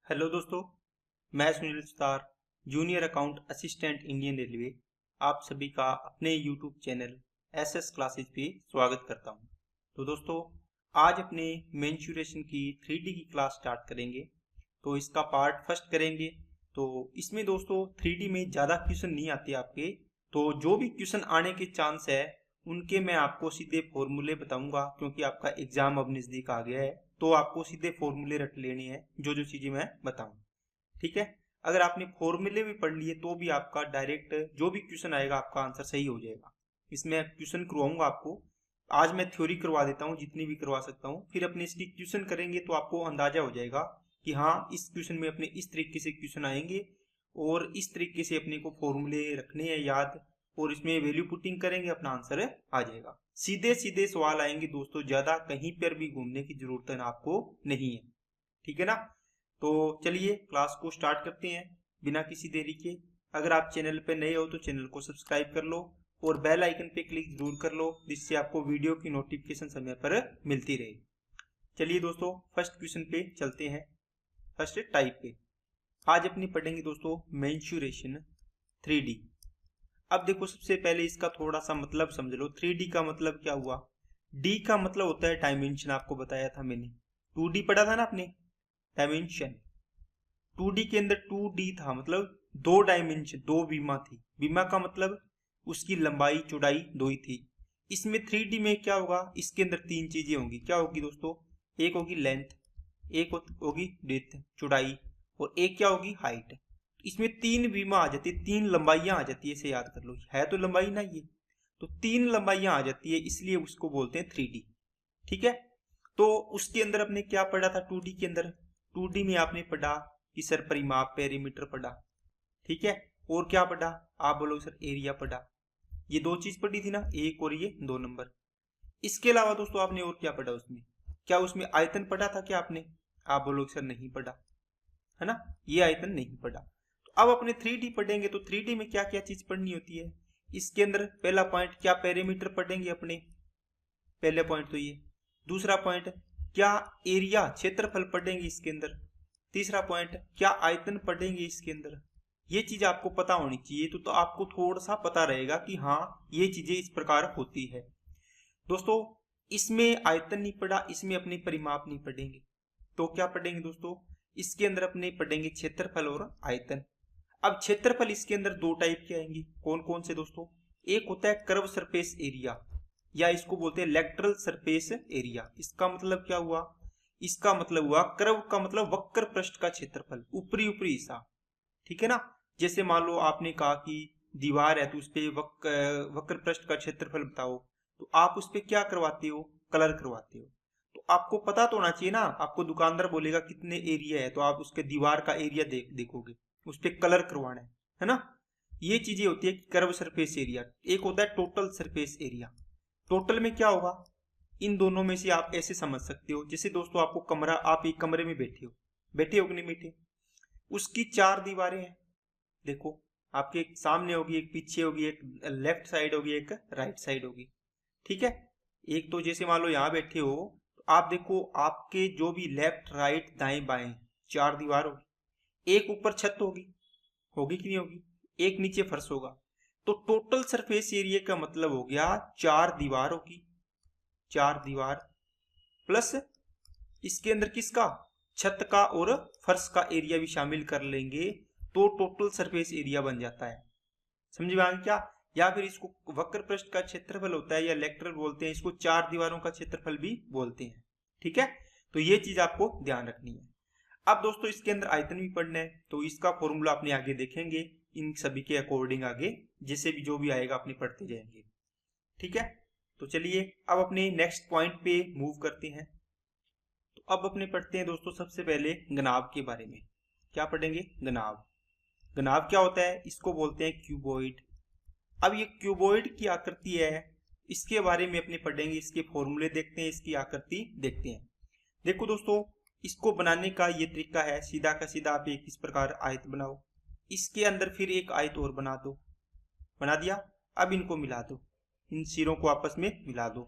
Hello दोस्तों, मैं Sunil Sutar, junior account assistant Indian railway, आप सभी का अपने यूट्यूब चैनल एसएस क्लासेस पे स्वागत करता हूं। तो दोस्तों, आज अपने मेंसुरेशन की 3D की क्लास स्टार्ट करेंगे। तो इसका पार्ट फर्स्ट करेंगे। तो इसमें दोस्तों 3D में ज़्यादा क्वेश्चन नहीं आते आपके, तो जो भी क्वेश्चन आने के चांस है उनके मैं आपको सीधे फॉर्मूले बताऊंगा, क्योंकि आपका एग्जाम अब नज़दीक आ गया है। तो आपको सीधे फॉर्मूले रट लेने हैं जो जो चीज़ें मैं बताऊं। ठीक है, अगर आपने फॉर्मूले भी पढ़ लिए तो भी आपका डायरेक्ट जो भी क्वेश्चन आएगा आपका आंसर सही हो जाएगा। इसमें क्वेश्चन करवाऊंगा आपको। आज मैं थ्योरी करवा देता हूँ जितनी भी करवा सकता हूँ, फिर अपने इसकी क्वेश्चन करेंगे तो आपको अंदाजा हो जाएगा कि हाँ, इस क्वेश्चन में अपने इस तरीके से क्वेश्चन आएंगे और इस तरीके से अपने को फॉर्मूले रखने हैं याद, और इसमें वैल्यू पुटिंग करेंगे, अपना आंसर आ जाएगा। सीधे सीधे सवाल आएंगे दोस्तों, ज्यादा कहीं पर भी घूमने की जरूरत है आपको नहीं है। ठीक है ना? तो चलिए क्लास को स्टार्ट करते हैं बिना किसी देरी के। अगर आप चैनल पे नए हो तो चैनल को सब्सक्राइब कर लो और बेल आइकन पे क्लिक जरूर कर लो, जिससे आपको वीडियो की नोटिफिकेशन समय पर मिलती रहे। चलिए दोस्तों, फर्स्ट क्वेश्चन पे चलते हैं, फर्स्ट टाइप पे। आज अपनी पढ़ेंगे दोस्तों मेंसुरेशन 3D। अब देखो, सबसे पहले इसका थोड़ा सा मतलब समझ लो। 3D का मतलब क्या हुआ? D का मतलब होता है डायमेंशन, आपको बताया था मैंने। 2D पढ़ा था ना आपने, डायमेंशन। 2D के अंदर 2D था, मतलब दो डायमेंशन, दो बीमा थी। बीमा का मतलब उसकी लंबाई चौड़ाई दो ही थी। इसमें 3D में क्या होगा? इसके अंदर तीन चीजें होंगी। क्या होगी दोस्तों? एक होगी लेंथ, एक होगी डेप्थ चौड़ाई, और एक क्या होगी? हाइट। इसमें तीन बीमा आ जाती है, तीन लंबाइयां आ जाती है, इसे याद कर लो। है तो लंबाई ना ये, तो तीन लंबाइयां आ जाती है, इसलिए उसको बोलते हैं 3D। ठीक है, तो उसके अंदर आपने क्या पढ़ा था 2D के अंदर? 2D में आपने पढ़ा कि सर परिमाप, पेरीमीटर पढ़ा। ठीक है, और क्या पढ़ा? आप बोलो सर एरिया पढ़ा। ये दो चीज पढ़ी थी ना, एक और ये 2 नंबर। इसके अलावा दोस्तों आपने और क्या पढ़ा उसमें? क्या उसमें आयतन पढ़ा था क्या आपने? आप बोलो सर नहीं पढ़ा, है ना, ये आयतन नहीं पढ़ा। तो अब अपने 3D पढ़ेंगे, तो 3D में क्या क्या चीज पढ़नी होती है? इसके अंदर पहला पॉइंट क्या, पेरीमीटर पढ़ेंगे अपने, पहले पॉइंट तो ये। दूसरा पॉइंट क्या, एरिया, क्षेत्रफल पढ़ेंगे इसके अंदर। तीसरा पॉइंट क्या, आयतन पढ़ेंगे इसके अंदर। ये चीज आपको पता होनी चाहिए, तो आपको थोड़ा सा पता रहेगा कि हाँ, ये चीजें इस प्रकार होती है। दोस्तों, इसमें आयतन नहीं पढ़ा, इसमें अपने परिमाप नहीं पढ़ेंगे, तो क्या पढ़ेंगे दोस्तों? इसके अंदर अपने पढ़ेंगे क्षेत्रफल और आयतन। अब क्षेत्रफल इसके अंदर दो टाइप के आएंगे, कौन कौन से दोस्तों? एक होता है कर्व सरफेस एरिया, या इसको बोलते हैं लेटरल सरफेस एरिया। इसका मतलब क्या हुआ? इसका मतलब हुआ, कर्व का मतलब वक्र पृष्ठ का क्षेत्रफल, ऊपरी ऊपरी हिस्सा। ठीक है ना? जैसे मान लो आपने कहा कि दीवार है तो उस पे वक्र पृष्ठ का क्षेत्रफल बताओ, तो आप उस पे क्या करवाते हो? कलर करवाते हो। तो आपको पता तो होना चाहिए ना, आपको दुकानदार बोलेगा कितने एरिया है, तो आप उसके दीवार का एरिया देखोगे, उस पे कलर करवाना है ना? ये चीजें होती है कर्व सरफेस एरिया। एक होता है टोटल सरफेस एरिया। टोटल में क्या होगा? इन दोनों में से आप ऐसे समझ सकते हो, जैसे दोस्तों आपको कमरा, आप एक कमरे में बैठे हो कि नहीं बैठे? उसकी चार दीवारें हैं। देखो, आपके एक सामने होगी, एक पीछे होगी, एक लेफ्ट साइड होगी, एक राइट साइड होगी। ठीक है, एक तो जैसे मान लो यहाँ बैठे हो, तो आप देखो आपके जो भी लेफ्ट राइट दाएं बाएं चार दीवार होगी। एक ऊपर छत होगी, होगी कि नहीं होगी? एक नीचे फर्श होगा। तो टोटल सरफेस एरिया का मतलब हो गया चार दीवार होगी, चार दीवार प्लस इसके अंदर किसका, छत का और फर्श का एरिया भी शामिल कर लेंगे, तो टोटल सरफेस एरिया बन जाता है। समझ में आ गया क्या? या फिर इसको वक्र पृष्ठ का क्षेत्रफल होता है, या लेटरल बोलते हैं इसको, चार दीवारों का क्षेत्रफल भी बोलते हैं। ठीक है, तो ये चीज आपको ध्यान रखनी है। अब दोस्तों इसके अंदर आयतन भी पढ़ना है, तो इसका फॉर्मूला अपने आगे देखेंगे, इन सभी के अकॉर्डिंग आगे जैसे भी जो भी आएगा अपने पढ़ते जाएंगे। ठीक है, तो चलिए अब अपने नेक्स्ट पॉइंट पे मूव करते हैं। तो अब अपने पढ़ते हैं दोस्तों सबसे पहले घनाभ के बारे में। क्या पढ़ेंगे? घनाभ। घनाभ क्या होता है? इसको बोलते हैं क्यूबॉइड। अब ये क्यूबॉइड की आकृति है, इसके बारे में अपने पढ़ेंगे, इसके फॉर्मूले देखते हैं, इसकी आकृति देखते हैं। देखो दोस्तों, इसको बनाने का ये तरीका है, सीधा का सीधा आप एक इस प्रकार आयत बनाओ, इसके अंदर फिर एक आयत और बना दो, बना दिया। अब इनको मिला दो, इन सिरों को आपस में मिला दो।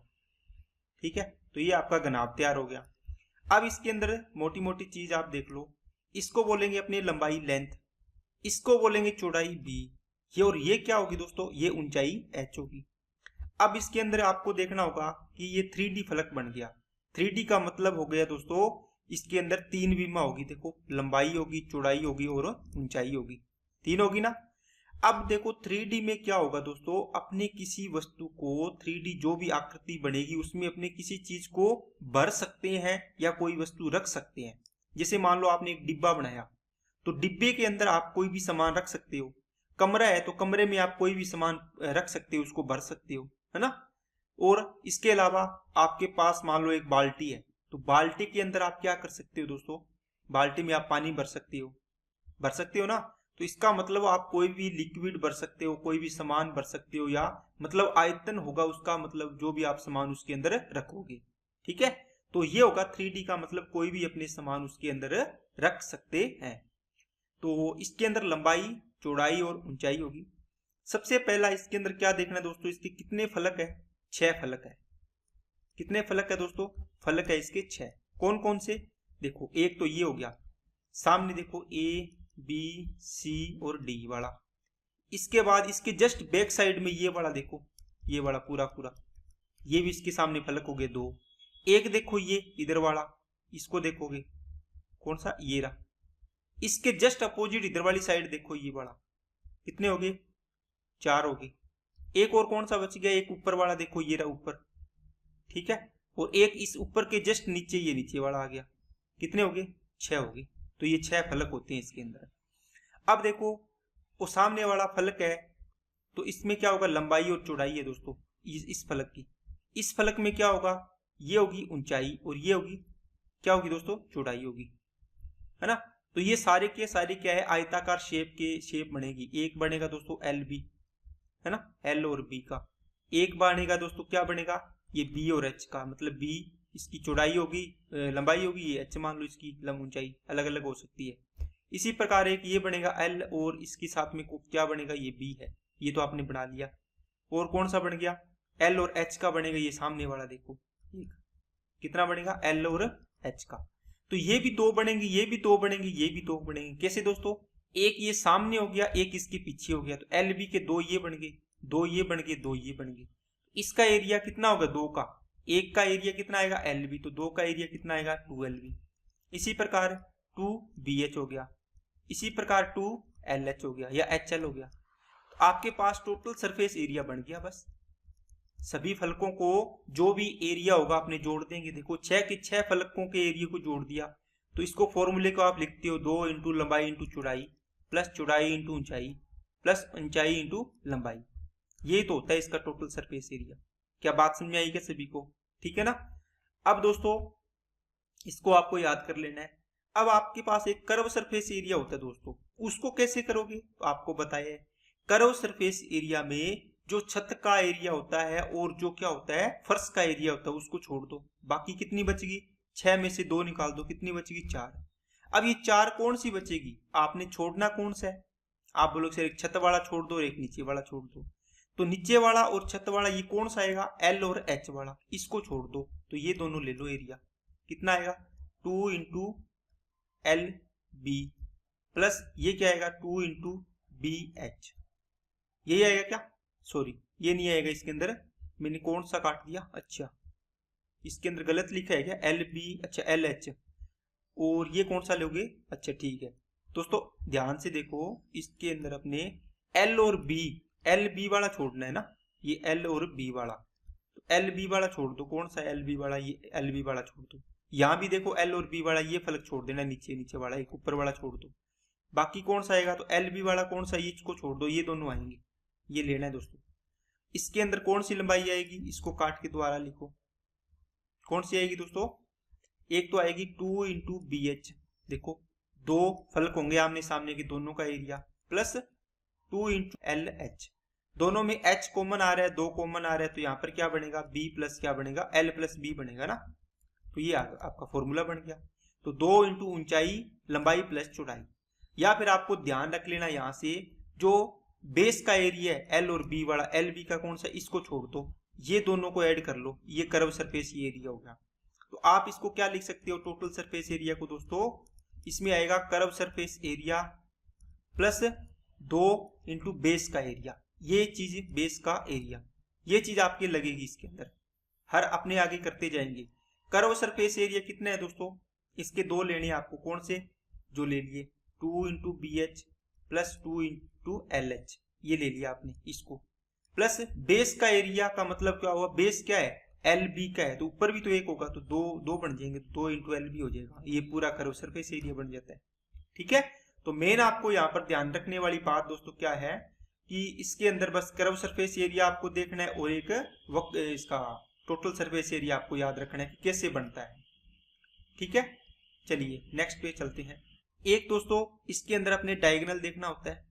ठीक है, तो ये आपका घनाभ तैयार हो गया। अब इसके अंदर मोटी मोटी चीज आप देख लो, इसको बोलेंगे अपनी लंबाई लेंथ, इसको बोलेंगे चौड़ाई बी, ये और ये क्या होगी दोस्तों, ये ऊंचाई एच होगी। अब इसके अंदर आपको देखना होगा कि ये 3D फलक बन गया। 3D का मतलब हो गया दोस्तों, इसके अंदर 3 बीमा होगी, देखो लंबाई होगी, चौड़ाई होगी और ऊंचाई होगी, 3 होगी ना। अब देखो 3D में क्या होगा दोस्तों, अपने किसी वस्तु को 3D जो भी आकृति बनेगी उसमें अपने किसी चीज को भर सकते हैं या कोई वस्तु रख सकते हैं। जैसे मान लो आपने एक डिब्बा बनाया, तो डिब्बे के अंदर आप कोई भी सामान रख सकते हो। कमरा है तो कमरे में आप कोई भी सामान रख सकते हो, उसको भर सकते हो, है ना। और इसके अलावा आपके पास मान लो एक बाल्टी है, तो बाल्टी के अंदर आप क्या कर सकते हो दोस्तों, बाल्टी में आप पानी भर सकते हो ना। तो इसका मतलब आप कोई भी लिक्विड भर सकते हो, कोई भी सामान भर सकते हो, या मतलब आयतन होगा उसका, मतलब जो भी आप सामान उसके अंदर रखोगे, ठीक है। तो ये होगा 3D का मतलब, कोई भी अपने सामान उसके अंदर रख सकते हैं। तो इसके अंदर लंबाई, चौड़ाई और ऊंचाई होगी। सबसे पहला इसके अंदर क्या देखना है दोस्तों, इसके कितने फलक है, 6 फलक है। कितने फलक है दोस्तों, फलक है इसके 6। कौन कौन से, देखो एक तो ये हो गया, सामने देखो ए बी सी और डी वाला। इसके बाद इसके जस्ट बैक साइड में ये वाला देखो, ये वाला पूरा पूरा, ये भी इसके सामने फलक हो गए 2। एक देखो ये इधर वाला, इसको देखोगे कौन सा, ये रहा। इसके जस्ट अपोजिट इधर वाली साइड देखो ये वाला, कितने हो गए, 4 हो गए। एक और कौन सा बच गया, एक ऊपर वाला देखो, ये रहा ऊपर, ठीक है। और एक इस ऊपर के जस्ट नीचे, ये नीचे वाला आ गया, कितने हो गए, 6 हो गए। तो ये 6 फलक होते हैं इसके अंदर। अब देखो वो सामने वाला फलक है, तो इसमें क्या होगा, लंबाई और चौड़ाई है दोस्तों इस फलक की। इस फलक में क्या होगा, ये होगी ऊंचाई और ये होगी क्या होगी दोस्तों, चौड़ाई होगी, है ना। तो ये सारे के सारे क्या है, आयताकार शेप बनेगी। एक बनेगा दोस्तों एल बी, है ना, एल और बी का। एक बनेगा दोस्तों क्या बनेगा, ये बी और एच का, मतलब बी इसकी चौड़ाई होगी, लंबाई होगी, ये एच मान लो इसकी ऊंचाई अलग अलग हो सकती है। इसी प्रकार एक ये बनेगा एल और इसके साथ में क्या बनेगा, ये बी है, ये तो आपने बना लिया। और कौन सा बन गया, एल और एच का बनेगा, ये सामने वाला देखो, एक कितना बनेगा, एल और एच का। तो ये भी 2 बनेंगे, ये भी 2 बनेंगे, ये भी 2 बनेंगे। कैसे दोस्तों, एक ये सामने हो गया, एक इसके पीछे हो गया, तो एल बी के 2 ये बन गए, 2 ये बन गए, 2 ये बन गए। इसका एरिया कितना होगा, 2 का, एक का एरिया कितना आएगा एल बी, तो 2 का एरिया कितना आएगा 2 एल बी। इसी प्रकार 2 बी एच हो गया, इसी प्रकार 2 एल एच हो गया या एच एल हो गया। तो आपके पास टोटल सरफेस एरिया बन गया। बस सभी फलकों को जो भी एरिया होगा अपने जोड़ देंगे। देखो 6 के 6 फलकों के एरिया को जोड़ दिया, तो इसको फॉर्मूले को आप लिखते हो 2 इंटू लंबाई इंटू चौड़ाई प्लस चौड़ाई इंटू ऊंचाई प्लस ऊंचाई इंटू लंबाई। ये तो होता है इसका टोटल सरफेस एरिया। क्या बात समझ में आई क्या सभी को, ठीक है ना। अब दोस्तों इसको आपको याद कर लेना है। अब आपके पास एक कर्व सरफेस एरिया होता है दोस्तों, उसको कैसे करोगे, तो आपको बताया है कर्व सरफेस एरिया में जो छत का एरिया होता है और जो क्या होता है फर्श का एरिया होता है उसको छोड़ दो, बाकी कितनी बचेगी, 6 में से 2 निकाल दो, कितनी बचेगी 4। अब ये 4 कौन सी बचेगी, आपने छोड़ना कौन सा है, आप बोलोगे सर एक छत वाला छोड़ दो और एक नीचे वाला छोड़ दो। तो नीचे वाला और छत वाला ये कौन सा आएगा, एल और एच वाला, इसको छोड़ दो। तो ये दोनों ले लो एरिया, कितना आएगा 2 इंटू एल बी प्लस ये क्या आएगा 2 इंटू बी एच, यही आएगा क्या, सॉरी ये नहीं आएगा, इसके अंदर मैंने कौन सा काट दिया, अच्छा इसके अंदर गलत लिखा है क्या, एल बी, अच्छा एल एच, और ये कौन सा लोगे, अच्छा ठीक है। दोस्तों ध्यान से देखो, इसके अंदर अपने एल और बी, एल बी वाला छोड़ना है ना, ये एल और बी वाला, तो एल बी वाला छोड़ दो, कौन सा एल बी वाला, ये एल बी वाला छोड़ दो। यहाँ भी देखो एल और बी वाला ये फलक छोड़ देना, नीचे नीचे वाला एक ऊपर वाला छोड़ दो, बाकी कौन सा आएगा, तो एल बी वाला कौन सा, ये इसको छोड़ दो, ये दोनों आएंगे, ये लेना है दोस्तों। इसके अंदर कौन सी लंबाई आएगी, इसको काट के दोबारा लिखो, कौन सी आएगी दोस्तों, एक तो आएगी 2 इंटू बी एच, देखो 2 फलक होंगे आमने सामने के, दोनों का area plus 2 into L H, दोनों में एच कॉमन आ रहा है, 2 कॉमन आ रहा है, तो यहाँ पर क्या बनेगा बी प्लस क्या बनेगा एल प्लस बी बनेगा ना। तो ये आपका फॉर्मूला बन गया। तो 2 इंटू ऊंचाई लंबाई प्लस चौड़ाई, या फिर आपको ध्यान रख लेना यहाँ से जो बेस का एरिया है एल और बी वाला, एल बी का कौन सा, इसको छोड़ दो, ये दोनों को ऐड कर लो, ये कर्व सरफेस एरिया हो गया। तो आप इसको क्या लिख सकते हो टोटल सरफेस एरिया को दोस्तों, इसमें आएगा curve surface area plus 2 into base का एरिया, ये चीज बेस का एरिया, ये चीज आपके लगेगी इसके अंदर, हर अपने आगे करते जाएंगे। कर्व सरफेस एरिया कितना है दोस्तों, इसके दो लेने आपको, कौन से, जो ले लिए 2 into B H plus 2 into L H, ये ले लिया आपने इसको, प्लस बेस का एरिया का मतलब क्या हुआ, बेस क्या है एल बी का है, तो ऊपर भी तो एक होगा, तो दो बन जाएंगे, तो 2 इंटू एल बी हो जाएगा, ये पूरा कर्व सरफेस एरिया बन जाता है। ठीक है, तो मेन आपको यहाँ पर ध्यान रखने वाली बात दोस्तों क्या है कि इसके अंदर बस कर्व सरफेस एरिया आपको देखना है और एक इसका टोटल सरफेस एरिया आपको याद रखना है कि कैसे बनता है। ठीक है, चलिए नेक्स्ट पे चलते हैं। एक दोस्तों इसके अंदर अपने डायगोनल देखना होता है,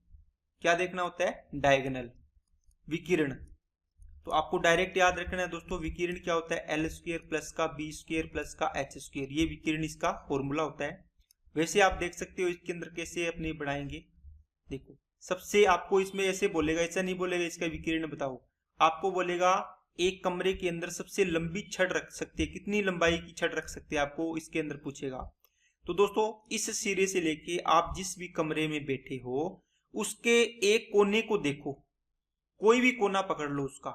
क्या देखना होता है, डायगोनल विकिरण। तो आपको डायरेक्ट याद रखना है दोस्तों, विकिरण क्या होता है, एल स्क्वायर प्लस का बी स्क्वायर प्लस का एच स्क्वायर, ये विकिरण इसका फॉर्मूला होता है। वैसे आप देख सकते हो इसके अंदर कैसे अपने बढ़ाएंगे, देखो सबसे आपको इसमें ऐसे बोलेगा, ऐसा नहीं बोलेगा इसका विकिरण बताओ, आपको बोलेगा एक कमरे के अंदर सबसे लंबी छड़ रख सकते हैं, कितनी लंबाई की छड़ रख सकते हैं, आपको इसके अंदर पूछेगा। तो दोस्तों इस सिरे से लेके आप जिस भी कमरे में बैठे हो उसके एक कोने को देखो, कोई भी कोना पकड़ लो उसका,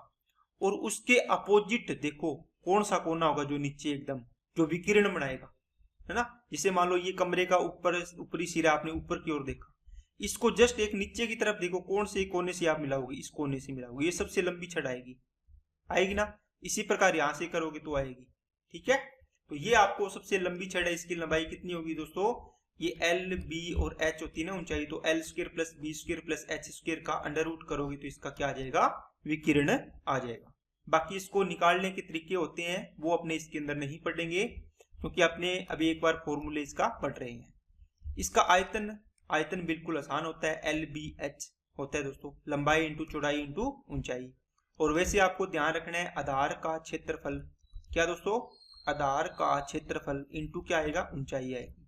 और उसके अपोजिट देखो कौन सा कोना होगा जो नीचे एकदम जो विकिरण बनाएगा, है ना। जिसे मान लो ये कमरे का ऊपरी सिरा आपने ऊपर की ओर देखा, इसको जस्ट एक नीचे की तरफ देखो, कौन से कोने से आप मिलाओगे, इस कोने से मिलाओगे, ये सबसे लंबी छड़ आएगी, आएगी ना। इसी प्रकार यहां से करोगे तो आएगी। ठीक है, तो ये आपको सबसे लंबी छड़ है, इसकी लंबाई कितनी होगी दोस्तों, ये एल बी और एच होती है ना ऊंचाई, तो L square plus B square plus H square का अंडर रूट करोगे तो इसका क्या आ जाएगा, विकिरण आ जाएगा। बाकी इसको निकालने के तरीके होते हैं वो अपने इसके अंदर नहीं पढ़ेंगे, क्योंकि अपने अभी एक बार फॉर्मूले इसका पढ़ रहे हैं। इसका आयतन बिल्कुल आसान होता है, एल बी एच होता है दोस्तों, लंबाई इंटू चौड़ाई इंटू ऊंचाई। और वैसे आपको ध्यान रखना है आधार का क्षेत्रफल, क्या दोस्तों, आधार का क्षेत्रफल इंटू क्या आएगा, ऊंचाई आएगी।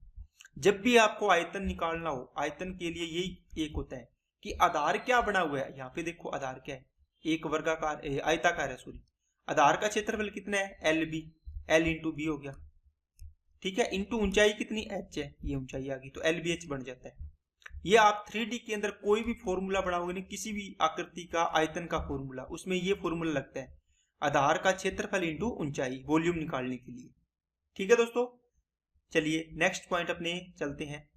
जब भी आपको आयतन निकालना हो, आयतन के लिए यही एक होता है कि आधार क्या बना हुआ है, यहाँ पे देखो आधार क्या है, एक वर्गाकार आयताकार है, सॉरी, आधार का क्षेत्रफल कितना है, L B, L into B हो गया। ठीक है, इंटू ऊंचाई कितनी, एच है, ये ऊंचाई आ गई, तो एल बी एच बन जाता है। ये आप 3D के अंदर कोई भी फॉर्मूला बनाओगे ना, किसी भी आकृति का आयतन का फॉर्मूला, उसमें ये फॉर्मूला लगता है, आधार का क्षेत्रफल इंटू ऊंचाई, वॉल्यूम निकालने के लिए। ठीक है दोस्तों, चलिए नेक्स्ट पॉइंट अपने चलते हैं।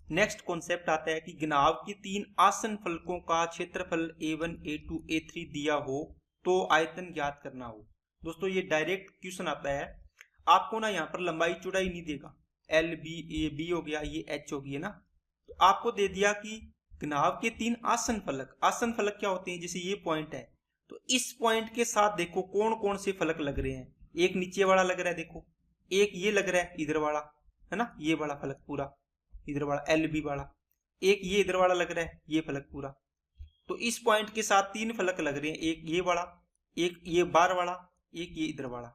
नेक्स्ट कॉन्सेप्ट आता है कि घनाभ की 3 आसन फलकों का क्षेत्रफल A1 A2 A3 दिया हो तो आयतन ज्ञात करना हो। दोस्तों ये डायरेक्ट क्वेश्चन आता है, आपको ना यहाँ पर लंबाई चौड़ाई नहीं देगा, एल बी ए बी हो गया, ये एच होगी, है ना। तो आपको दे दिया कि घनाभ के 3 आसन फलक क्या होते हैं, जैसे ये पॉइंट है, तो इस पॉइंट के साथ देखो कौन कौन से फलक लग रहे हैं, एक नीचे वाला लग रहा है, देखो एक ये लग रहा है इधर वाला, है ना, ये वाला फलक पूरा इधर वाला एल बी वाला, एक ये इधर वाला लग रहा है, ये फलक पूरा। तो इस पॉइंट के साथ 3 फलक लग रहे हैं, एक ये वाला, एक ये बार वाला, एक ये इधर वाला।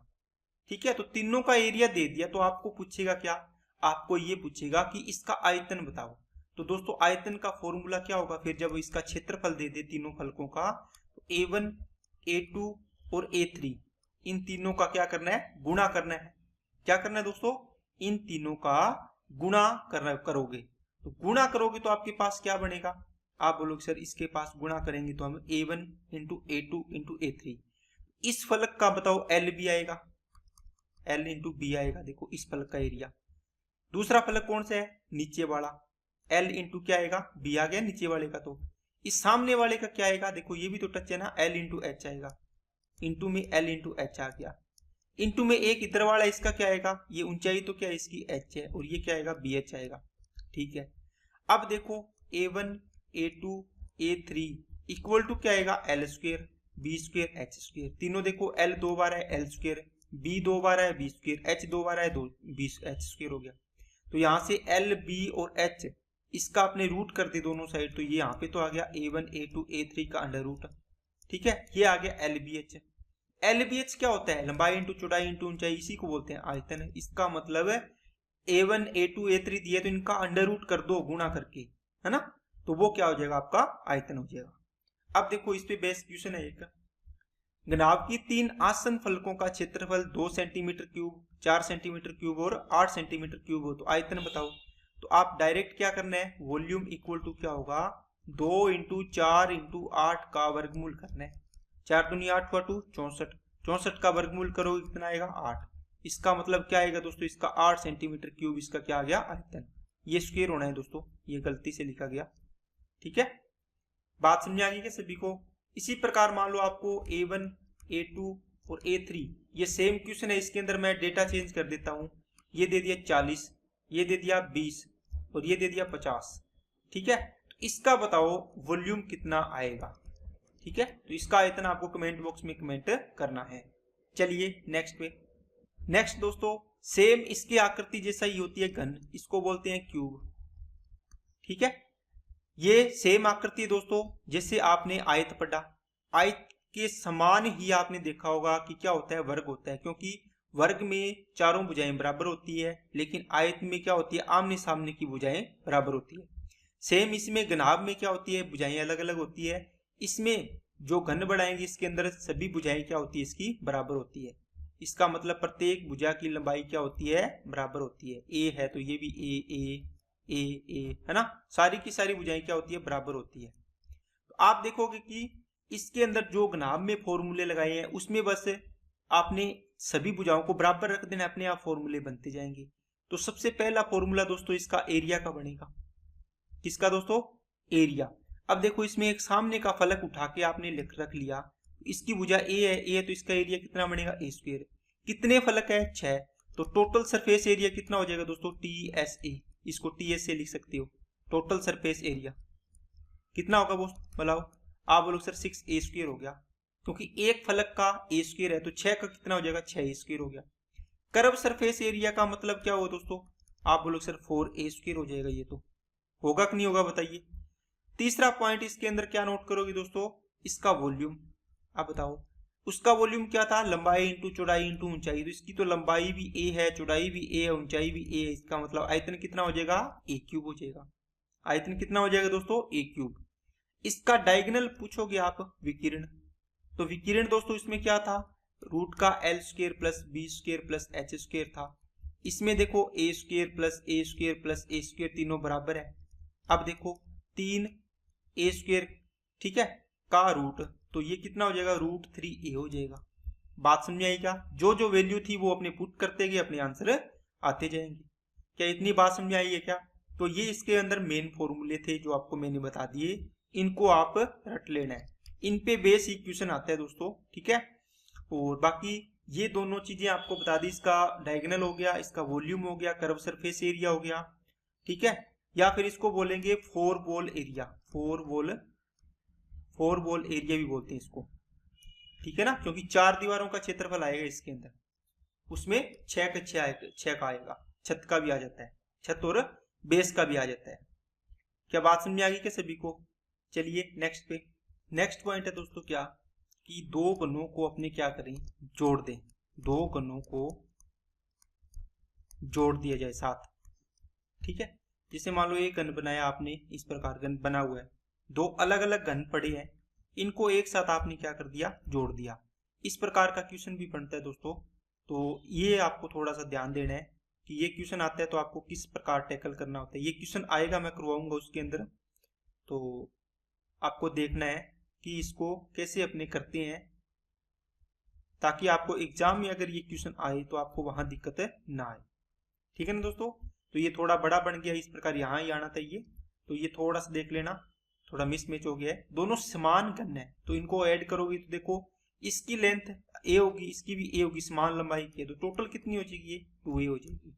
ठीक है, तो तीनों का एरिया दे दिया, तो आपको पूछेगा क्या, आपको ये पूछेगा कि इसका आयतन बताओ। तो दोस्तों आयतन का फॉर्मूला क्या होगा फिर, जब इसका क्षेत्रफल दे दे तीनों फलकों का, तो A1 A2 और A3, इन तीनों का क्या करना है, गुणा करना है। क्या करना है दोस्तों, इन तीनों का गुणा करोगे, तो गुणा करोगे तो आपके पास क्या बनेगा, आप बोलोगे सर इसके पास गुणा करेंगे तो हम A1 into A2 into A3, इस फलक का बताओ एल बी आएगा, एल इंटू बी आएगा, देखो इस फलक का एरिया। दूसरा फलक कौन सा है, नीचे वाला, एल इंटू क्या आएगा, बी आ गया नीचे वाले का, तो इस सामने वाले का क्या आएगा, देखो ये भी तो टच है ना, एल इंटू एच आएगा, इंटू में एल इंटू एच आ गया, इंटू में एक इधर वाला इसका क्या आएगा, ये ऊंचाई तो क्या है इसकी एच है, और ये क्या आएगा, बी एच आएगा। ठीक है, अब देखो A1 A2 A3 equal to क्या आएगा, L square B square H square, तीनों देखो एल 2 बार है एल स्क्वायर, बी 2 बार है बी स्क्वायर, एच 2 बार है 2 बी एच स्क्वायर हो गया। तो यहाँ से एल बी और एच इसका अपने रूट कर दे दोनों साइड, तो ये यहाँ पे तो आ गया A1 A2 A3 का अंडर रूट। ठीक है, ये आ गया L B H. L B H क्या होता है, लंबाई इंटू चौड़ाई इंटू ऊंचाई, इसी को बोलते हैं आयतन। इसका मतलब है A1 A2 A3 दिया तो इनका अंडर रूट कर दो गुणा करके, है ना, तो वो क्या हो जाएगा, आपका आयतन हो जाएगा। अब देखो इस पे बेस्ट क्वेश्चन है एक, घनाभ की 3 आसन फलकों का क्षेत्रफल 2 सेंटीमीटर क्यूब, 4 सेंटीमीटर क्यूब और 8 सेंटीमीटर क्यूब हो तो आयतन बताओ। तो आप डायरेक्ट क्या करना है, वॉल्यूम इक्वल टू क्या होगा, 2 इंटू 4 इंटू 8 का वर्गमूल करना है। 4 दूनी 8 हुआ 2 64, 64 का वर्गमूल करोगे कितना आएगा 8। इसका मतलब क्या आएगा दोस्तों, इसका 8 सेंटीमीटर क्यूब इसका क्या आ गया आयतन। ये स्क्वायर होना है दोस्तों, ये गलती से लिखा गया। ठीक है, बात समझ आ गई क्या सभी को। इसी प्रकार मान लो आपको A1 A2 और A3 ये सेम क्वेश्चन है, इसके अंदर मैं डेटा चेंज कर देता हूं। ये दे दिया 40, ये दे दिया 20 और ये दे दिया 50। ठीक है, तो इसका बताओ वॉल्यूम कितना आएगा। ठीक है, तो इसका आयतन आपको कमेंट बॉक्स में कमेंट करना है। चलिए नेक्स्ट पे। नेक्स्ट दोस्तों सेम इसकी आकृति जैसा ही होती है घन, इसको बोलते हैं क्यूब। ठीक है, ये सेम आकृति दोस्तों जैसे आपने आयत पढ़ा, आयत के समान ही आपने देखा होगा कि क्या होता है, वर्ग होता है, क्योंकि वर्ग में चारों भुजाएं बराबर होती है, लेकिन आयत में क्या होती है, आमने सामने की भुजाएं बराबर होती है। सेम इसमें घनाभ में क्या होती है, भुजाएं अलग अलग होती है। इसमें जो घन बढ़ाएंगे इसके अंदर सभी भुजाएं क्या होती है, इसकी बराबर होती है। इसका मतलब प्रत्येक भुजा की लंबाई क्या होती है, बराबर होती है। ए है तो ये भी ए है ना, सारी की सारी भुजाएं क्या होती है, बराबर होती है। तो आप देखोगे कि इसके अंदर जो घनाभ में फॉर्मूले लगाए हैं उसमें बस आपने सभी भुजाओं को बराबर रख देना, अपने आप फॉर्मूले बनते जाएंगे। तो सबसे पहला फॉर्मूला दोस्तों इसका एरिया का बनेगा। किसका दोस्तों, एरिया। अब देखो इसमें एक सामने का फलक उठा के आपने लिख रख लिया, इसकी भुजा ए है तो इसका एरिया कितना बनेगा, ए स्क्वायर। कितने फलक है, 6। तो टोटल सरफेस एरिया कितना हो जाएगा दोस्तों, TSA। इसको TS से लिख सकते हो, टोटल सरफेस एरिया कितना होगा वो बताओ। आप बोलो सर 6A स्क्वायर हो गया, क्योंकि एक फलक का A स्क्वायर है तो 6 का कितना हो जाएगा, 6A स्क्वायर हो गया। कर्व सरफेस एरिया का मतलब क्या हुआ दोस्तों, आप बोलो सर 4A स्क्वायर हो जाएगा। ये तो होगा कि नहीं होगा बताइए। तीसरा पॉइंट इसके अंदर क्या नोट करोगे दोस्तों, इसका वॉल्यूम। अब बताओ उसका वॉल्यूम क्या था, लंबाई इंटू चौड़ाई इंटू ऊंचाई। तो इसकी तो लंबाई भी A है, चौड़ाई भी A है, ऊंचाई भी A है। इसका मतलब आयतन कितना हो जाएगा, A क्यूब हो जाएगा। आयतन कितना हो जाएगा दोस्तों, A क्यूब। इसका डायगोनल पूछोगे आप, विकिरण। तो विकिरण दोस्तों इसमें क्या था, रूट का L square plus B square plus H square था। इसमें देखो A square plus A square plus A square तीनों बराबर है। अब देखो 3A स्क्वायर, ठीक है, का रूट, तो ये कितना हो जाएगा, रूट 3A हो जाएगा। बात समझ आई क्या, जो जो वैल्यू थी वो अपने पुट करते गए, अपने आंसर आते जाएंगे। क्या इतनी बात समझ आई है क्या। तो ये इसके अंदर मेन फॉर्मूले थे जो आपको मैंने बता दिए, इनको आप रट लेना है, इन पे बेस इक्वेशन आता है दोस्तों। ठीक है, और बाकी ये दोनों चीजें आपको बता दी, इसका डायगोनल हो गया, इसका वॉल्यूम हो गया, कर्व सरफेस एरिया हो गया। ठीक है, या फिर इसको बोलेंगे four wall area, four wall area भी बोलते हैं इसको। ठीक है ना, क्योंकि 4 दीवारों का क्षेत्रफल आएगा इसके अंदर, उसमें 6 का आएगा, छत का भी आ जाता है, छत और बेस का भी आ जाता है। क्या बात समझ आ गई क्या सभी को। चलिए नेक्स्ट पे। नेक्स्ट पॉइंट है दोस्तों क्या, कि दो घनों को अपने क्या करें, जोड़ दें। दो घनों को जोड़ दिया जाए साथ। ठीक है, जैसे मान लो एक घन बनाया आपने, इस प्रकार घन बना हुआ है, दो अलग अलग घन पड़े हैं, इनको एक साथ आपने क्या कर दिया, जोड़ दिया। इस प्रकार का क्वेश्चन भी बनता है दोस्तों। तो ये आपको थोड़ा सा ध्यान देना है कि ये क्वेश्चन आता है तो आपको किस प्रकार टैकल करना होता है। ये क्वेश्चन आएगा, मैं करवाऊंगा उसके अंदर, तो आपको देखना है कि इसको कैसे अपने करते हैं, ताकि आपको एग्जाम में अगर ये क्वेश्चन आए तो आपको वहां दिक्कत ना आए। ठीक है ना दोस्तों। तो ये थोड़ा बड़ा बन गया, इस प्रकार यहाँ ही आना चाहिए, तो ये थोड़ा सा देख लेना, थोड़ा मिसमैच हो गया है। दोनों समान घन है तो इनको ऐड करोगे तो देखो इसकी लेंथ A होगी, इसकी भी A होगी, समान लंबाई की है, तो टोटल कितनी हो जाएगी, ये 2A हो जाएगी।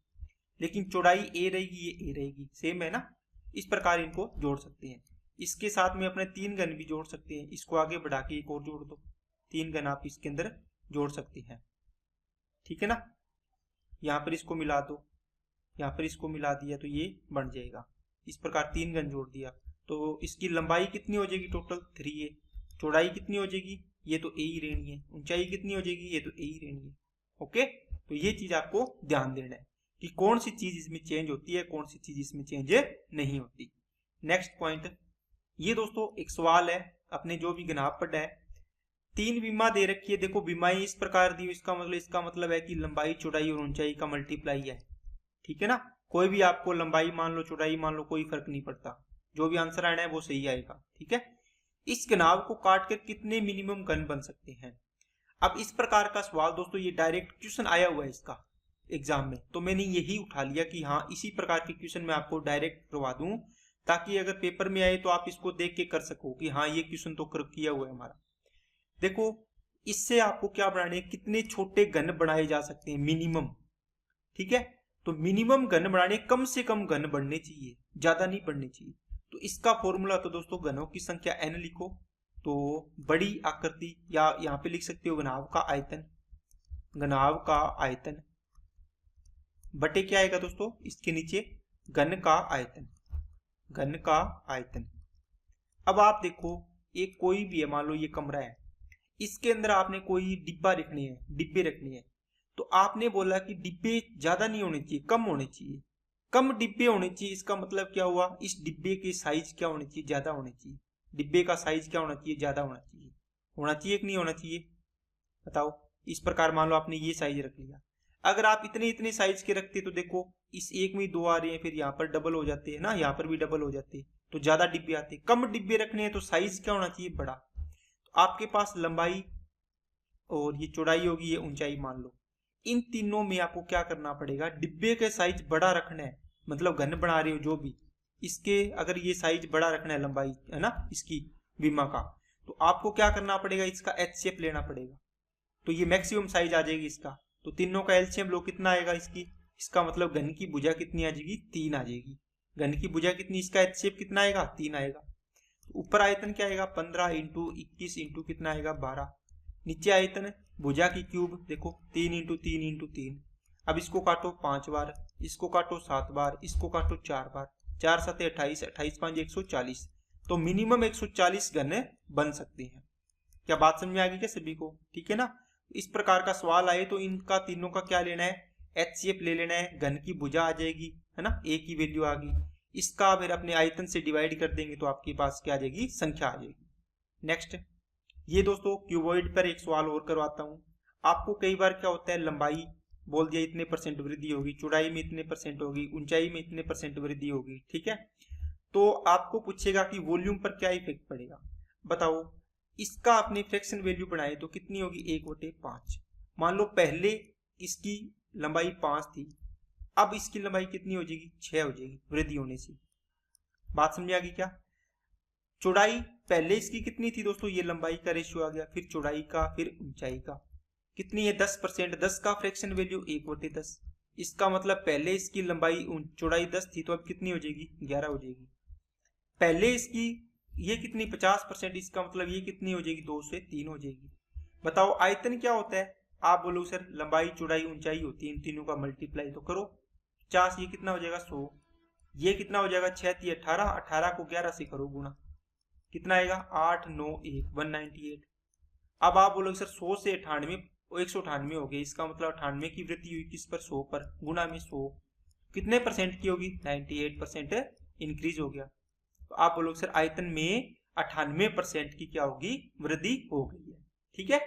लेकिन चौड़ाई A रहेगी, ये A रहेगी, सेम है ना। इस प्रकार इनको जोड़ सकते हैं। इसके साथ में अपने 3 घन भी जोड़ सकते हैं, इसको आगे बढ़ा के एक और जोड़ दो, 3 घन आप इसके अंदर जोड़ सकते हैं। ठीक है ना, यहाँ पर इसको मिला दो, यहाँ पर इसको मिला दिया तो ये बन जाएगा। इस प्रकार 3 घन जोड़ दिया तो इसकी लंबाई कितनी हो जाएगी, टोटल 3A। चौड़ाई कितनी हो जाएगी, ये तो A ही रहनी है। ऊंचाई कितनी हो जाएगी, ये तो A ही रहनी है। ओके, तो ये चीज आपको ध्यान देना है कि कौन सी चीज इसमें चेंज होती है, कौन सी चीज इसमें चेंज नहीं होती। नेक्स्ट पॉइंट, ये दोस्तों एक सवाल है, अपने जो भी घनाभ पढ़ा है, 3 बीमा दे रखी है। देखो बीमाएं इस प्रकार दी, इसका मतलब है कि लंबाई चौड़ाई और ऊंचाई का मल्टीप्लाई है। ठीक है ना, कोई भी आपको लंबाई मान लो, चौड़ाई मान लो, कोई फर्क नहीं पड़ता, जो भी आंसर आना है वो सही आएगा। ठीक है, इस घनाभ को काटकर कितने मिनिमम घन बन सकते हैं। अब इस प्रकार का सवाल दोस्तों ये डायरेक्ट क्वेश्चन आया हुआ है इसका एग्जाम में, तो मैंने यही उठा लिया कि हाँ इसी प्रकार के क्वेश्चन मैं आपको डायरेक्ट करवा दूं, ताकि अगर पेपर में आए तो आप इसको देख के कर सको कि हाँ ये क्वेश्चन तो किया हुआ है हमारा। देखो इससे आपको क्या बनाने, कितने छोटे घन बनाए जा सकते हैं मिनिमम। ठीक है, तो मिनिमम घन बनाने कम से कम घन बढ़ने चाहिए, ज्यादा नहीं बढ़ने चाहिए। तो इसका फॉर्मूला तो दोस्तों घनों की संख्या n लिखो, तो बड़ी आकृति या यहाँ पे लिख सकते हो घनाभ का आयतन, घनाभ का आयतन बटे क्या आएगा दोस्तों इसके नीचे घन का आयतन, घन का आयतन। अब आप देखो एक कोई भी है, मान लो ये कमरा है, इसके अंदर आपने कोई डिब्बा रखनी है, डिब्बे रखनी है, तो आपने बोला कि डिब्बे ज्यादा नहीं होने चाहिए, कम होने चाहिए, कम डिब्बे होने चाहिए। इसका मतलब क्या हुआ, इस डिब्बे के साइज क्या होने चाहिए, ज्यादा होने चाहिए। डिब्बे का साइज क्या होना चाहिए, ज्यादा होना चाहिए। होना चाहिए कि नहीं होना चाहिए बताओ। इस प्रकार मान लो आपने ये साइज रख लिया, अगर आप इतने इतने साइज के रखते तो देखो इस एक में 2 आ रहे हैं, फिर यहाँ पर डबल हो जाते हैं ना, यहाँ पर भी डबल हो जाते हैं, तो ज्यादा डिब्बे आते। कम डिब्बे रखने हैं तो साइज क्या होना चाहिए, बड़ा। तो आपके पास लंबाई और ये चौड़ाई होगी, ये ऊंचाई मान लो, इन तीनों में आपको क्या करना पड़ेगा, डिब्बे के साइज बड़ा रखना है, मतलब घन बना रहे हो जो भी, इसके अगर ये साइज बड़ा रखना है, लंबाई है ना इसकी बीमा का, तो आपको क्या करना पड़ेगा, इसका एच शेप लेना पड़ेगा, तो ये मैक्सिमम साइज आ जाएगी इसका। तो तीनों का एलसीएम लो, कितना आएगा इसकी, इसका मतलब घन की भुजा कितनी आ जाएगी, 3 आ जाएगी। घन की भुजा कितनी, इसका एच शेप कितना आएगा, 3 आएगा। तो ऊपर आयतन क्या आएगा, 15 इंटू 21 इंटू कितना आएगा, 12। नीचे आयतन भुजा की क्यूब देखो 3 इंटू 3 इंटू 3। अब इसको काटो 5 बार, इसको काटो 7 बार, इसको काटो 4 बार, 4 7 28, 28 5 140। तो मिनिमम 140 घन बन सकते हैं। क्या बात समझ में आ गई क्या सभी को, ठीक है ना। इस प्रकार का सवाल आए तो इनका तीनों का क्या लेना है, एच शेप ले लेना है, घन की भुजा आ जाएगी है ना, ए की वैल्यू आ गई, इसका फिर अपने आयतन से डिवाइड कर देंगे तो आपके पास क्या आ जाएगी, संख्या आ जाएगी। नेक्स्ट ये दोस्तों क्यूबॉइड पर एक सवाल और करवाता हूं। आपको कई बार क्या होता है, लंबाई बोल दिया इतने % वृद्धि होगी, चौड़ाई में इतने % होगी, ऊंचाई में इतने % वृद्धि होगी। ठीक है, तो आपको पूछेगा कि वॉल्यूम पर क्या इफेक्ट पड़ेगा, बताओ। इसका आपने फ्रैक्शन वैल्यू बनाए तो कितनी होगी, 1/5। मान लो पहले इसकी लंबाई 5 थी, अब इसकी लंबाई कितनी हो जाएगी, 6 हो जाएगी वृद्धि होने से। बात समझ आ गई क्या। चौड़ाई पहले इसकी कितनी थी दोस्तों, ये लंबाई का रेशियो आ गया, फिर चौड़ाई का, फिर ऊंचाई का कितनी है, 10%। 10 का फ्रैक्शन वैल्यू 1/10। इसका मतलब पहले इसकी लंबाई चौड़ाई 10 थी, तो अब कितनी हो जाएगी, 11 हो जाएगी। पहले इसकी ये कितनी 50%, इसका मतलब ये कितनी हो जाएगी, 2 से 3 हो जाएगी। बताओ आयतन क्या होता है, आप बोलो सर लंबाई चौड़ाई ऊंचाई होती है, इन तीनों का मल्टीप्लाई तो करो। 50 ये कितना हो जाएगा, 100। ये कितना हो जाएगा, 6 3 18, 18 को 11 से करो गुणा, कितना आएगा 8 9 1 198। अब आप बोलोगे सर 100 से 98 198 हो गया, इसका मतलब 98 की वृद्धि हुई किस पर, 100 पर, गुणा में 100 कितने % की होगी, 98% इंक्रीज हो गया। तो आप बोलोगे सर आयतन में 98% की क्या होगी, वृद्धि हो गई है। ठीक है,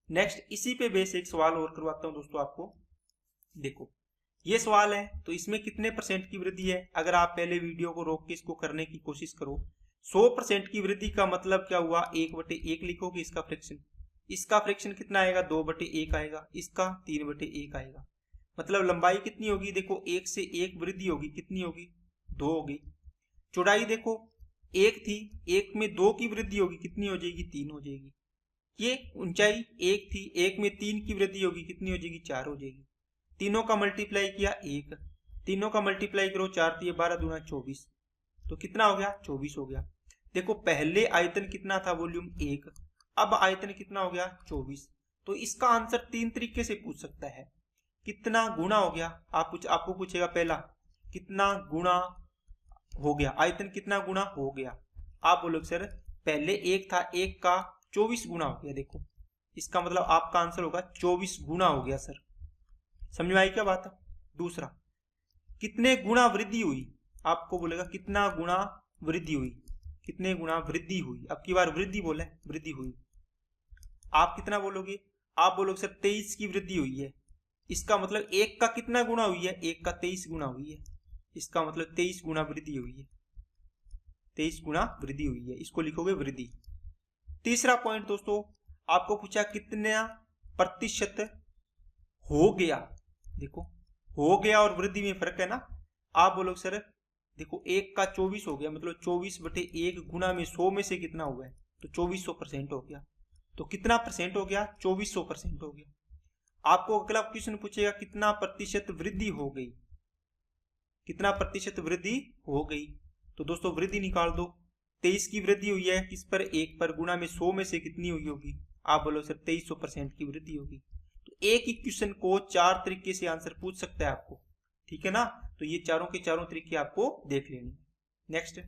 नेक्स्ट इसी पे बेस एक सवाल और करवाता हूं दोस्तों आपको। देखो ये सवाल है, तो इसमें कितने % की वृद्धि है, अगर आप पहले वीडियो को रोक के इसको करने की कोशिश करो। 100% की वृद्धि का मतलब क्या हुआ, 1/1 लिखोगे इसका फ्रैक्शन, इसका फ्रैक्शन कितना आएगा, 2/1 आएगा, इसका 3/1 आएगा। मतलब लंबाई कितनी होगी, देखो 1 से 1 वृद्धि होगी, कितनी होगी, 2 होगी। चौड़ाई देखो 1 थी, 1 में 2 की वृद्धि होगी, कितनी हो जाएगी, 3 हो जाएगी। ये ऊंचाई 1 थी, 1 में 3 की वृद्धि होगी, कितनी हो जाएगी, 4 हो जाएगी। तीनों का मल्टीप्लाई किया 1, तीनों का मल्टीप्लाई करो 4 3 12 दूना 24, तो कितना हो गया, 24 हो गया। देखो पहले आयतन कितना था, वॉल्यूम 1, अब आयतन कितना हो गया, 24। तो इसका आंसर 3 तरीके से पूछ सकता है, कितना गुना हो गया, आपको पूछेगा पहला कितना गुना हो गया, आयतन कितना गुना हो गया। आप बोलोगे सर पहले 1 था, 1 का 24 गुना हो गया। देखो इसका मतलब आपका आंसर होगा 24 गुना हो गया सर, समझ में आई क्या बात। दूसरा कितने गुना वृद्धि हुई, आपको बोलेगा कितना गुना वृद्धि हुई, कितने गुना वृद्धि हुई, अब की बार वृद्धि बोले, वृद्धि हुई। आप कितना बोलोगे, आप बोलोगे सर 23 की वृद्धि हुई है, इसका मतलब 1 का कितना गुना हुई है, 1 का 23 गुना हुई है, इसका मतलब 23 गुना वृद्धि हुई है, 23 गुना वृद्धि हुई है, इसको लिखोगे वृद्धि। तीसरा पॉइंट दोस्तों आपको पूछा कितना प्रतिशत हो गया। देखो हो गया और वृद्धि में फर्क है ना। आप बोलोगे सर देखो 1 का 24 हो गया, मतलब 24/1 गुना में 100 में से कितना हुआ है, तो 2400% हो गया। तो कितना परसेंट हो गया, 2400% हो गया। आपको अगला क्वेश्चन पूछेगा कितना प्रतिशत वृद्धि हो गई, कितना प्रतिशत वृद्धि हो गई। तो दोस्तों वृद्धि निकाल दो, 23 की वृद्धि हुई है किस पर, 1 पर, गुना में 100 में से कितनी हुई होगी, आप बोलो सर 2300% की वृद्धि होगी। तो एक ही क्वेश्चन को 4 तरीके से आंसर पूछ सकता है आपको, ठीक है ना। तो ये चारों के चारों तरीके आपको देख लेने। नेक्स्ट,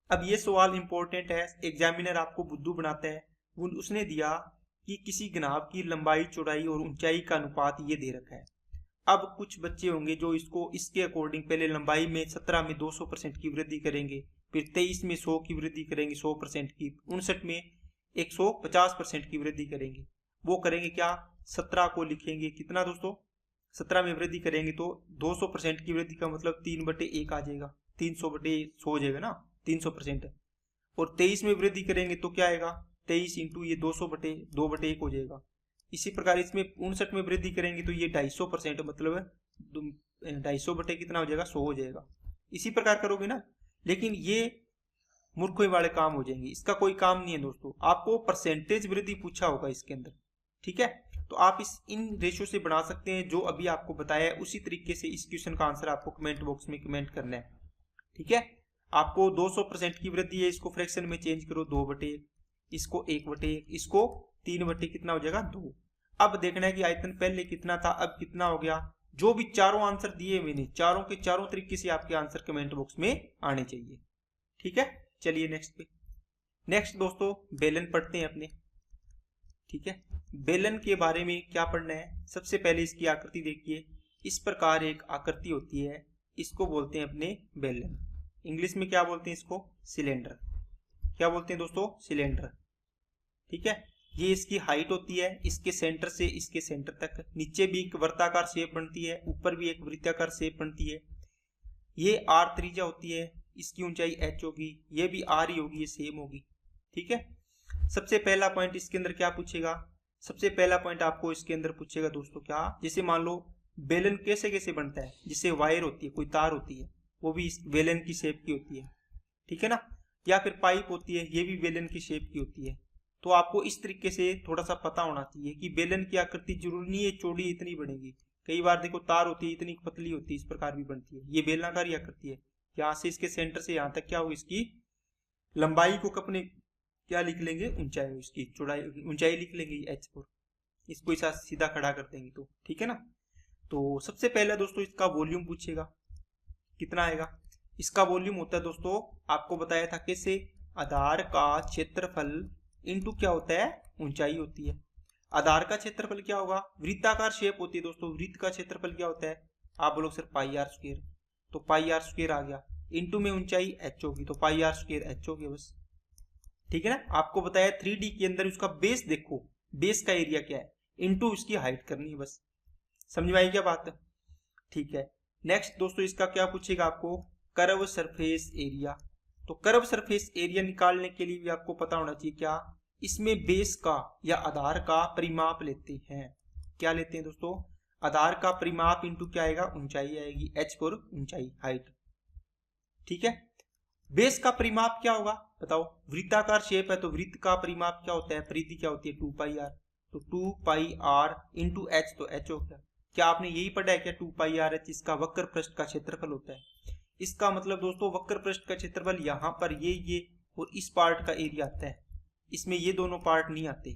अब ये सवाल इंपॉर्टेंट है, एग्जामिनर आपको बुद्धू बनाता है। उसने दिया कि किसी घनाभ की लंबाई, चौड़ाई और ऊंचाई का अनुपात ये दे रखा है। अब कुछ बच्चे होंगे जो इसको इसके अकॉर्डिंग पहले लंबाई में 17 में 200% की वृद्धि करेंगे, फिर 23 में 100 की वृद्धि करेंगे 100% की, 59 में 150% की वृद्धि करेंगे। वो करेंगे क्या, 17 को लिखेंगे कितना दोस्तों, 17 में वृद्धि करेंगे तो 200% की वृद्धि का मतलब 3/1 आ जाएगा, 300/100 हो जाएगा ना, 300%। और 23 में वृद्धि करेंगे तो क्या आएगा, 23 इंटू ये 200/2/1 हो जाएगा। इसी प्रकार इसमें 59 में वृद्धि करेंगे तो ये 250%, मतलब 250 कितना हो जाएगा, 100 हो जाएगा। इसी प्रकार करोगे ना, लेकिन ये मूर्खों वाले काम हो जाएंगे, इसका कोई काम नहीं है दोस्तों। आपको परसेंटेज वृद्धि पूछा होगा इसके अंदर, ठीक है। तो आप इन रेशियो से बना सकते हैं, जो अभी आपको बताया है उसी तरीके से इस क्वेश्चन का आंसर आपको कमेंट बॉक्स में कमेंट करना है, ठीक है। आपको 200% की वृद्धि है, इसको फ्रैक्शन में चेंज करो 2/1, इसको 1/1, इसको 3/, कितना हो जाएगा 2। अब देखना है कि आयतन पहले कितना था अब कितना हो गया। जो भी चारों आंसर दिए मैंने, चारों के चारों तरीके से आपके आंसर कमेंट बॉक्स में आने चाहिए, ठीक है। चलिए नेक्स्ट पे। नेक्स्ट दोस्तों बेलन पढ़ते हैं अपने, ठीक है। बेलन के बारे में क्या पढ़ना है, सबसे पहले इसकी आकृति देखिए। इस प्रकार एक आकृति होती है, इसको बोलते हैं अपने बेलन। इंग्लिश में क्या बोलते हैं इसको, सिलेंडर। क्या बोलते हैं दोस्तों, सिलेंडर, ठीक है। ये इसकी हाइट होती है, इसके सेंटर से इसके सेंटर तक। नीचे भी एक वर्ताकार शेप बनती है, ऊपर भी एक वृत्ताकार शेप बनती है। ये r त्रिज्या होती है, इसकी ऊंचाई h होगी, ये भी r ही होगी, ये सेम होगी, ठीक है। सबसे पहला पॉइंट इसके अंदर क्या पूछेगा, सबसे पहला पॉइंट आपको इसके अंदर पूछेगा दोस्तों क्या, जैसे मान लो बेलन कैसे कैसे बनता है, जिससे वायर होती है, कोई तार होती है, वो भी इस बेलन की शेप की होती है, ठीक है ना। या फिर पाइप होती है, ये भी बेलन की शेप की होती है। तो आपको इस तरीके से थोड़ा सा पता होना चाहिए कि बेलन की आकृति जरूरी नहीं है चौड़ी इतनी बनेगी। कई बार देखो तार होती है इतनी पतली होती है, इस प्रकार भी बनती है। ये बेलनाकार आकृति है, यहाँ से इसके सेंटर से यहाँ तक क्या होगी, इसकी लंबाई को अपने क्या लिख लेंगे, ऊंचाई, इसकी चौड़ाई ऊंचाई लिख लेंगे h4। इसको इस सीधा खड़ा कर देंगे तो ठीक है ना। तो सबसे पहले दोस्तों इसका वॉल्यूम पूछेगा, कितना आएगा। इसका वॉल्यूम होता है दोस्तों, आपको बताया था कैसे, आधार का क्षेत्रफल इनटू क्या होता है, ऊंचाई होती है। आधार का क्षेत्रफल क्या होगा, वृत्ताकार शेप होती है दोस्तों, वृत्त का क्षेत्रफल क्या होता है, आप बोलो सर πr², तो πr² आ गया, इनटू में ऊंचाई h होगी, तो πr² h हो गया बस, ठीक है ना। आपको बताया 3D के अंदर उसका बेस देखो, बेस का एरिया क्या है, इनटू उसकी हाइट करनी है बस। समझ में आई क्या बात, ठीक है। नेक्स्ट दोस्तों इसका क्या पूछेगा आपको, कर्व सरफेस एरिया। तो कर्व सरफेस एरिया निकालने के लिए भी आपको पता होना चाहिए क्या, इसमें बेस का या आधार का परिमाप लेते हैं। क्या लेते हैं दोस्तों, आधार का परिमाप इनटू क्या आएगा, ऊंचाई आएगी, h पर ऊंचाई, हाइट, ठीक है। बेस का परिमाप क्या होगा बताओ, वृत्ताकार शेप है तो वृत्त का परिमाप क्या होता है, परिधि क्या होती है 2πr, तो 2πr इंटू h, तो h हो गया। क्या आपने यही पढ़ा है क्या, 2πrh इसका वक्र पृष्ठ का क्षेत्रफल होता है। इसका मतलब दोस्तों वक्र पृष्ठ का क्षेत्रफल यहाँ पर ये और इस पार्ट का एरिया आता है, इसमें ये दोनों पार्ट नहीं आते।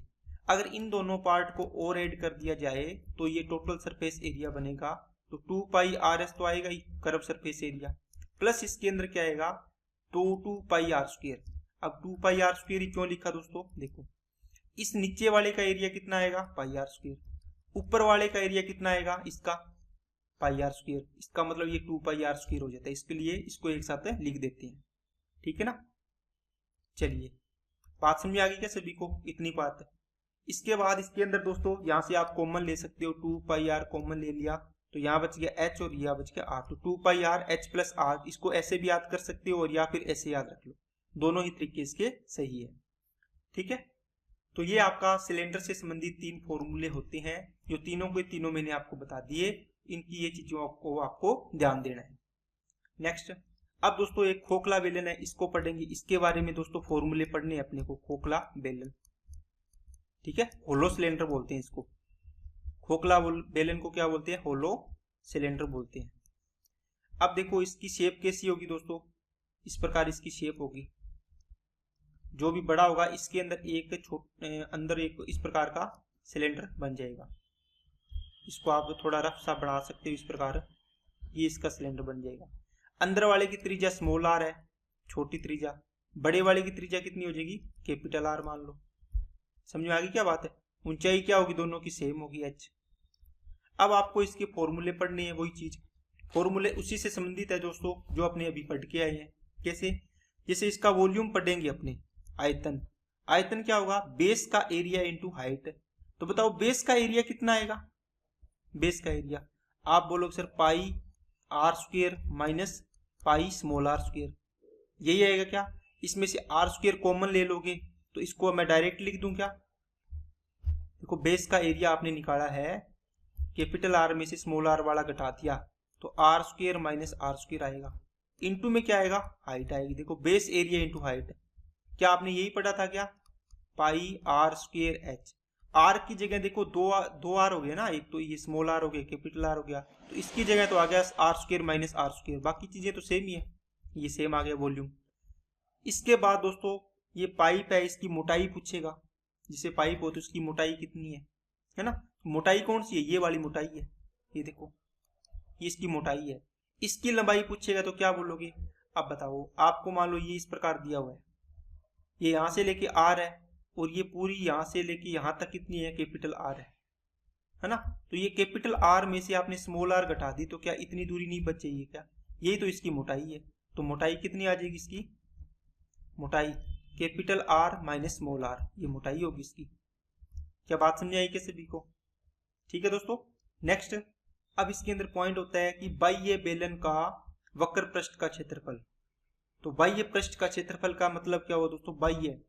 अगर इन दोनों पार्ट को और ऐड कर दिया जाए तो ये टोटल सरफेस एरिया बनेगा। तो 2πrs तो आएगा ही कर्व सरफेस एरिया, प्लस इसके अंदर क्या आएगा, तो 2πr²। अब 2πr² क्यों लिखा दोस्तों, देखो इस नीचे वाले का एरिया कितना आएगा, πr², ऊपर वाले का एरिया कितना आएगा, इसका πr², इसका मतलब ये 2πr² हो जाता है। इसके लिए इसको एक साथ लिख देते हैं, ठीक है ना। चलिए बात समझ आ गई क्या सभी को, इतनी बात है। इसके बाद इसके अंदर दोस्तों यहाँ से आप कॉमन ले सकते हो, 2 पाई आर कॉमन ले लिया तो यहाँ बच गया एच और यहाँ बच गया आर। तो 2 pi R H plus are, इसको ऐसे भी याद कर सकते हो और या फिर ऐसे याद रख लो, दोनों ही तरीके इसके सही है। ठीक है, तो ये आपका सिलेंडर से संबंधित 3 फॉर्मूले होते हैं, जो तीनों के तीनों मैंने आपको बता दिए। इनकी ये चीजों को आपको ध्यान देना है। नेक्स्ट, अब दोस्तों एक खोखला बेलन है, इसको पढ़ेंगे। इसके बारे में दोस्तों फॉर्मूले पढ़ने हैं अपने को। खोखला बेलन, ठीक है, होलो सिलेंडर बोलते हैं इसको। खोखला बेलन को क्या बोलते हैं? होलो सिलेंडर बोलते हैं। अब देखो इसकी शेप कैसी होगी दोस्तों, इस प्रकार इसकी शेप होगी। जो भी बड़ा होगा इसके अंदर एक इस प्रकार का सिलेंडर बन जाएगा। इसको आप थोड़ा रफ सा बना सकते हो इस प्रकार, ये इसका सिलेंडर बन जाएगा। अंदर वाले की त्रिज्या स्मॉल आर है, छोटी त्रिज्या। बड़े वाले की त्रिज्या कितनी हो जाएगी? कैपिटल आर मान लो। समझ में आ गई क्या बात है? ऊंचाई क्या होगी? दोनों की सेम होगी, एच। अब आपको इसके फॉर्मूले पढ़ने हैं, वही चीज फॉर्मूले उसी से संबंधित है दोस्तों जो अपने अभी पढ़ के आए हैं। कैसे? जैसे इसका वॉल्यूम पढ़ेंगे अपने, आयतन। आयतन क्या होगा? बेस का एरिया इंटू हाइट। तो बताओ बेस का एरिया कितना आएगा? बेस का एरिया आप बोलोगे sir pi R square minus pi small R square, यही आएगा क्या? इसमें से आर स्क्वेयर कॉमन ले लोगे तो इसको मैं डायरेक्ट लिख दूं क्या? देखो बेस का एरिया आपने निकाला है, कैपिटल आर में से स्मॉल आर वाला घटा दिया तो R square minus R square आएगा। इंटू में क्या आएगा? हाइट आएगी। देखो बेस एरिया इंटू हाइट, क्या आपने यही पढ़ा था क्या? पाई आर स्क्वेयर एच। आर की जगह देखो दो आर हो गया ना, एक तो ये स्मॉल आर हो गया, कैपिटल आर हो गया, तो इसकी जगह तो आ गया R square minus R square. बाकी चीजें तो सेम ही है, ये सेम आ गया वॉल्यूम। इसके बाद दोस्तों ये पाइप है, इसकी मोटाई पूछेगा। जिसे पाइप हो तो इसकी मोटाई कितनी है ना? मोटाई कौन सी है? ये वाली मोटाई है, ये देखो ये इसकी मोटाई है। इसकी लंबाई पूछेगा तो क्या बोलोगे? अब बताओ, आपको मान लो ये इस प्रकार दिया हुआ है, ये यहां से लेके आर है और ये पूरी यहां से लेके यहां तक कितनी है? कैपिटल आर है ना? तो ये कैपिटल आर में से आपने स्मॉल आर घटा दी तो क्या इतनी दूरी नहीं बच जाएगी क्या? यही तो इसकी मोटाई है। तो मोटाई कितनी आ जाएगी इसकी? मोटाई capital R minus small R, ये मोटाई होगी इसकी। क्या बात समझ आई क्या सभी को? ठीक है दोस्तों। नेक्स्ट, अब इसके अंदर पॉइंट होता है कि बाह्य बेलन का वक्र पृष्ठ का क्षेत्रफल। तो बाह्य पृष्ठ का क्षेत्रफल का मतलब क्या हुआ दोस्तों? बाह्य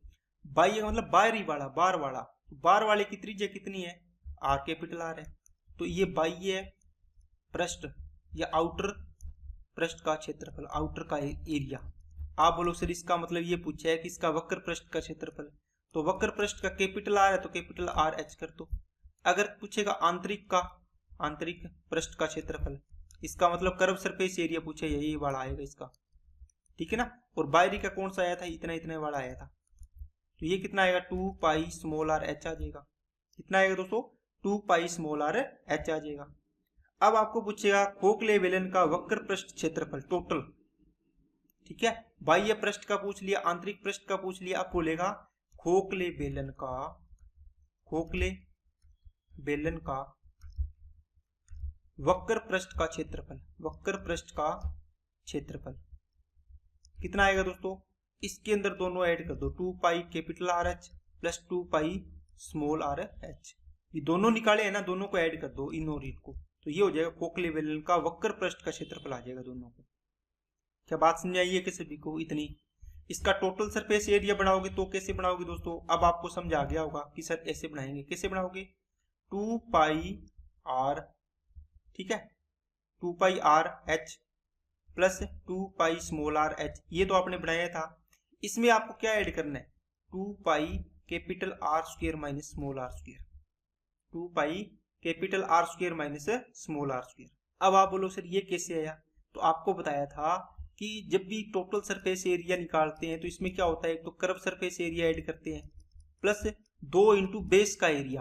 का मतलब बाहरी वाला, बार वाला। बार वाले की त्रिज्या कितनी है? आर कैपिटल आर है। तो ये बाह्य पृष्ठ या आउटर पृष्ठ का क्षेत्रफल, आउटर का एरिया। आप बोलो सर इसका मतलब ये पूछा है कि इसका वक्र पृष्ठ का क्षेत्रफल, तो वक्र पृष्ठ का कैपिटल आर है तो कैपिटल आर एच कर दो। अगर पूछेगा आंतरिक का, आंतरिक पृष्ठ का क्षेत्रफल, इसका मतलब कर्व सरफेस एरिया पूछे, यही वाला आएगा इसका, ठीक है ना? और बाहरी का कौन सा आया था? इतना इतना वाला आया था। तो ये कितना आएगा? 2 पाई स्मॉल आर एच आ जाएगा। कितना आएगा दोस्तों? 2 पाई स्मॉल आर एच आ जाएगा। अब आपको पूछेगा खोखले बेलन का वक्र पृष्ठ क्षेत्रफल टोटल, ठीक है? बाह्य पृष्ठ का पूछ लिया, आंतरिक पृष्ठ का पूछ लिया। अब बोलेगा खोखले बेलन का वक्र पृष्ठ का क्षेत्रफल, वक्र पृष्ठ का क्षेत्रफल कितना आएगा दोस्तों? इसके अंदर दोनों ऐड कर दो, 2 pi capital are H plus 2 pi small R H. ये दोनों निकाले हैं ना, दोनों को ऐड कर दो, इन और इनको, तो ये हो जाएगा खोखले बेलन का वक्र पृष्ठ का क्षेत्रफल आ जाएगा दोनों को। क्या बात समझ आई है कि सभी को? इतनी। इसका टोटल सरफेस एरिया बनाओगे तो कैसे बनाओगे दोस्तों? अब आपको समझ आ गया होगा कि सर ऐसे बनाएंगे। कैसे बनाओगे? 2 पाई आर, ठीक है, 2 pi R H plus 2 pi small R H, ये तो आपने बनाया था। इसमें आपको क्या ऐड करना है? 2 pi capital R square minus small R square, 2 pi capital R square minus small R square. अब आप बोलो सर ये कैसे आया? तो आपको बताया था कि जब भी टोटल सरफेस एरिया निकालते हैं तो इसमें क्या होता है, एक तो कर्व सरफेस एरिया ऐड करते हैं प्लस 2 इंटू बेस का एरिया।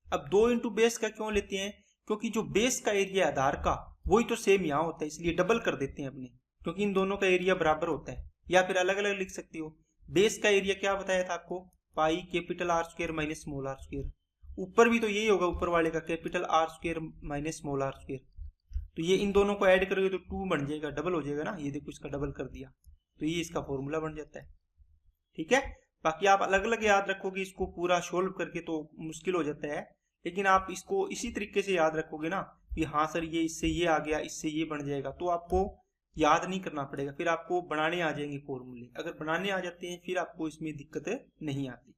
अब 2 इंटू बेस का क्यों लेते हैं? क्योंकि जो बेस का एरिया आधार का वही तो सेम यहाँ होता है, इसलिए डबल कर देते हैं अपने, क्योंकि इन दोनों का एरिया बराबर होता है। या फिर अलग अलग लिख सकते हो। बेस का एरिया क्या बताया था आपको? Pi capital R square minus small R square. ऊपर भी तो यही होगा, ऊपर वाले का capital R square minus small R square. तो ये इन दोनों को ऐड करोगे तो 2 बन जाएगा, डबल हो जाएगा ना। ये देखो इसका डबल कर दिया, तो ये इसका फॉर्मूला बन जाता है, ठीक है? बाकी आप अलग अलग याद रखोगे इसको पूरा सोल्व करके तो मुश्किल हो जाता है, लेकिन आप इसको इसी तरीके से याद रखोगे ना कि हाँ सर ये इससे ये आ गया, इससे ये बन जाएगा, तो आपको याद नहीं करना पड़ेगा, फिर आपको बनाने आ जाएंगे फॉर्मूले। अगर बनाने आ जाते हैं फिर आपको इसमें दिक्कत नहीं आती।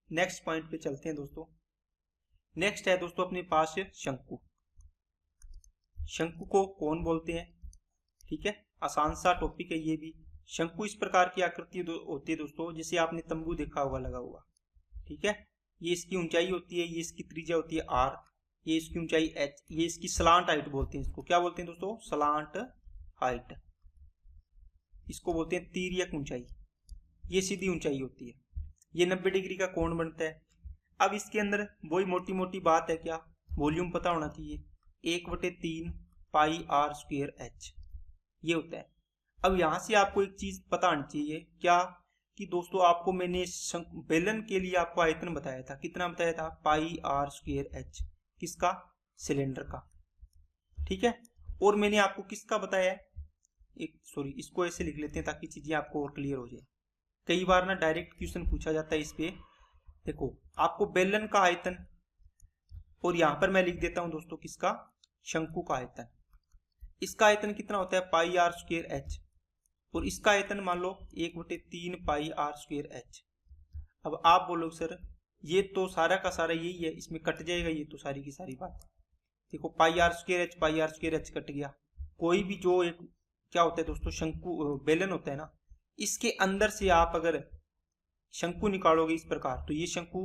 नेक्स्ट पॉइंट पे चलते हैं दोस्तों। नेक्स्ट है दोस्तों अपने पास शंकु। शंकु को कौन बोलते हैं, ठीक है, आसान सा टॉपिक है ये भी। शंकु इस प्रकार की आकृति होती है दोस्तों, जैसे आपने तंबू देखा होगा लगा हुआ, ठीक है। ये इसकी ऊंचाई होती है, ये इसकी त्रिज्या होती है r, ये इसकी ऊंचाई h, ये इसकी स्लांट हाइट बोलते हैं। इसको क्या बोलते हैं दोस्तों, स्लांट हाइट। इसको बोलते हैं तिर्यक ऊंचाई। ये सीधी ऊंचाई होती है। ये 90 डिग्री का कोण बनता है। अब इसके अंदर वही मोटी मोटी बात है, क्या वॉल्यूम पता होना चाहिए, 1/3 पाई r स्क्वायर h ये होता है। अब यहां से आपको एक चीज पता आनी चाहिए, क्या कि दोस्तों आपको मैंने बेलन के लिए आपको आयतन बताया था, कितना बताया था, पाई r स्क्वायर h, किसका, सिलेंडर का, ठीक है। और मैंने आपको किसका बताया है, इसको ऐसे लिख लेते हैं ताकि चीजें आपको और क्लियर हो जाए। कई बार ना डायरेक्ट क्वेश्चन पूछा जाता है इस पे। देखो आपको बेलन का आयतन, और यहां पर मैं लिख देता हूं दोस्तों किसका, शंकु का आयतन। इसका आयतन कितना होता है, पाई r स्क्वायर h, और इसका आयतन मान लो 1/3 पाई r स्क्वायर h। अब आप बोलोगे सर ये तो सारा का सारा यही है, इसमें कट जाएगा ये तो सारी की सारी बात। देखो पाई r स्क्वायर h, पाई r स्क्वायर h कट गया। कोई भी जो एक क्या होता है दोस्तों, शंकु बेलन होता है ना, इसके अंदर से आप अगर शंकु निकालोगे इस प्रकार, तो ये शंकु,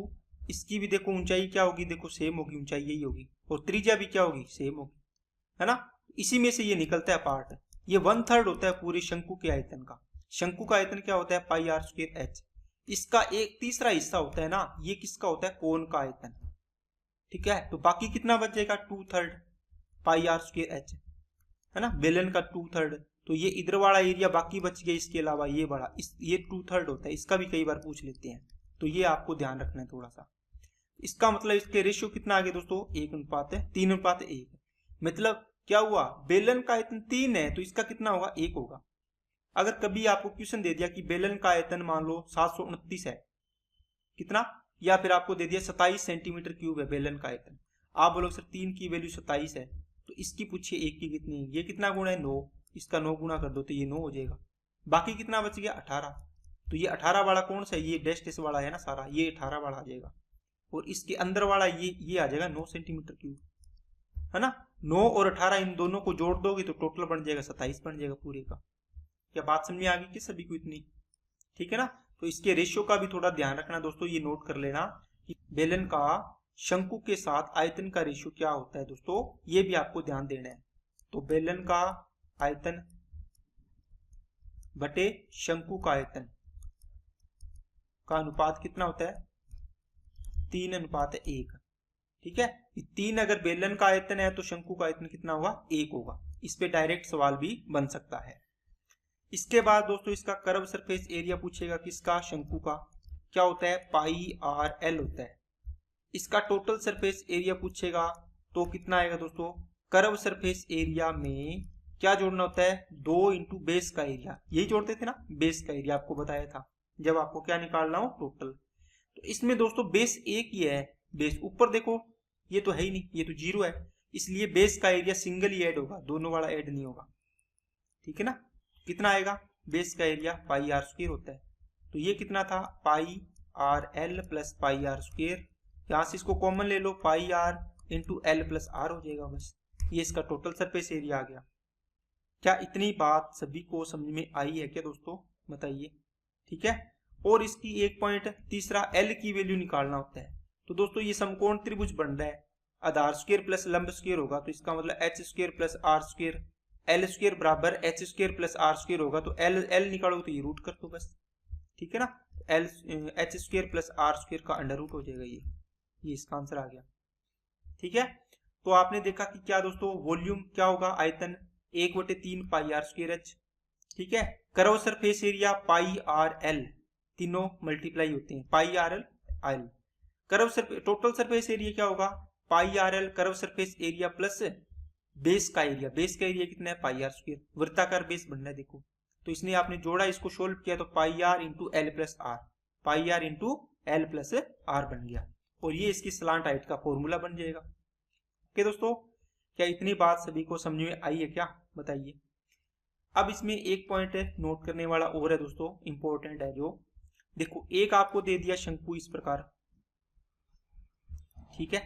इसकी भी देखो ऊंचाई क्या होगी, देखो सेम होगी, ऊंचाई यही होगी, और त्रिज्या भी क्या होगी, सेम होगी, है ना। इसी में से ये निकलता है पार्ट। ये 1/3 होता है पूरे शंकु के आयतन का। शंकु का आयतन क्या होता है, पाई r स्क्वायर h। इसका एक तीसरा हिस्सा होता है ना, ये किसका होता है, कोण का आयतन, ठीक है। तो बाकी कितना बच जाएगा, 2/3 पाई r स्क्वायर h, है ना, बेलन का 2/3। तो ये इधर वाला एरिया बाकी बच गया, इसके अलावा ये बड़ा, ये 2/3 होता है। इसका भी कई बार पूछ लेते हैं, तो ये आपको ध्यान रखना है थोड़ा सा। इसका मतलब इसके रेशियो कितना आ गया दोस्तों, 3:1। मतलब क्या हुआ, बेलन का आयतन 3 है तो इसका कितना होगा, 1 होगा। अगर कभी आपको क्वेश्चन दे दिया कि बेलन का आयतन मान लो 729 है, कितना, या फिर आपको दे दिया 27 सेंटीमीटर क्यूब है बेलन का आयतन, आप बोलोगे सर 3 की वैल्यू 27 है, तो इसकी पूछिए 1 की कितनी है, ये कितना गुणा है, 9, इसका 9 गुना कर दो तो ये 9 हो जाएगा। बाकी कितना बच गया, 18। तो ये 18 वाला कौन सा है, ये डैश वाला है ना सारा, ये 18 वाला आ जाएगा, और इसके अंदर वाला ये आ जाएगा 9 सेंटीमीटर क्यूब, है ना। 9 और 18 इन दोनों को जोड़ दोगे तो टोटल बन जाएगा 27 बन जाएगा पूरे का। क्या बात समझ में आ गई कि सभी को इतनी, ठीक है ना। तो इसके रेशियो का भी थोड़ा ध्यान रखना दोस्तों, ये नोट कर लेना कि बेलन का शंकु के साथ आयतन का रेशियो क्या होता है दोस्तों, ये भी आपको ध्यान देना है। तो बेलन का आयतन बटे शंकु का आयतन का अनुपात कितना होता है, 3:1, ठीक है। 3 अगर बेलन का आयतन है तो शंकु का आयतन कितना होगा, 1 होगा। इस पे डायरेक्ट सवाल भी बन सकता है। इसके बाद दोस्तों इसका कर्व सरफेस एरिया पूछेगा, किसका, शंकु का, क्या होता है, पाई r l होता है। इसका टोटल सरफेस एरिया पूछेगा तो कितना आएगा दोस्तों, कर्व सरफेस एरिया में क्या जोड़ना होता है, 2 × बेस का एरिया, यही जोड़ते थे ना, बेस का एरिया आपको बताया था जब आपको क्या निकालना हो, टोटल। तो इसमें दोस्तों बेस एक ही है, बेस ऊपर देखो ये तो है ही नहीं, ये तो 0 है, इसलिए बेस का एरिया सिंगल ही ऐड होगा, दोनों वाला ऐड नहीं होगा, ठीक है ना। कितना आएगा, बेस का एरिया पाई r स्क्वायर होता है, तो ये कितना था, पाई r l plus pi r square. यहां से इसको कॉमन ले लो, पाई r into l plus r हो जाएगा, बस ये इसका टोटल सरफेस एरिया आ गया। क्या इतनी बात सभी को समझ में आई है क्या दोस्तों, बताइए, ठीक है। और इसकी एक पॉइंट तीसरा, l की वैल्यू निकालना होता है। तो दोस्तों ये समकोण त्रिभुज बन रहा है, आधार स्क्वायर प्लस लंब स्क्वायर होगा, तो इसका मतलब h square plus r square, l square बराबर h square plus r square होगा, तो l निकालोगे तो ये रूट कर दो बस, ठीक है ना। h square plus r square का अंडर रूट हो जाएगा, ये इसका आंसर आ गया, ठीक है। तो आपने देखा कि क्या दोस्तों, वॉल्यूम क्या होगा, आयतन 1/3 पाई r स्क्वायर h, ठीक है। Curve surface area pi r l, तीनों मल्टीप्लाई होते हैं, पाई r l। Curve surface total surface area क्या होगा, पाई r l curve surface area plus base का एरिया, बेस का एरिया कितना है, पाई r स्क्वायर, वृत्ताकार बेस बनना है देखो, तो इसने आपने जोड़ा, इसको सोल्व किया तो pi r into l plus r, pi R into L plus R बन गया, और ये इसकी स्लांट हाइट का फॉर्मूला बन जाएगा। ओके दोस्तों, क्या इतनी बात सभी को समझ में आई है क्या, बताइए। अब इसमें एक पॉइंट नोट करने वाला और है दोस्तों, इंपॉर्टेंट है जो, देखो एक आपको दे दिया शंकु इस प्रकार, ठीक है,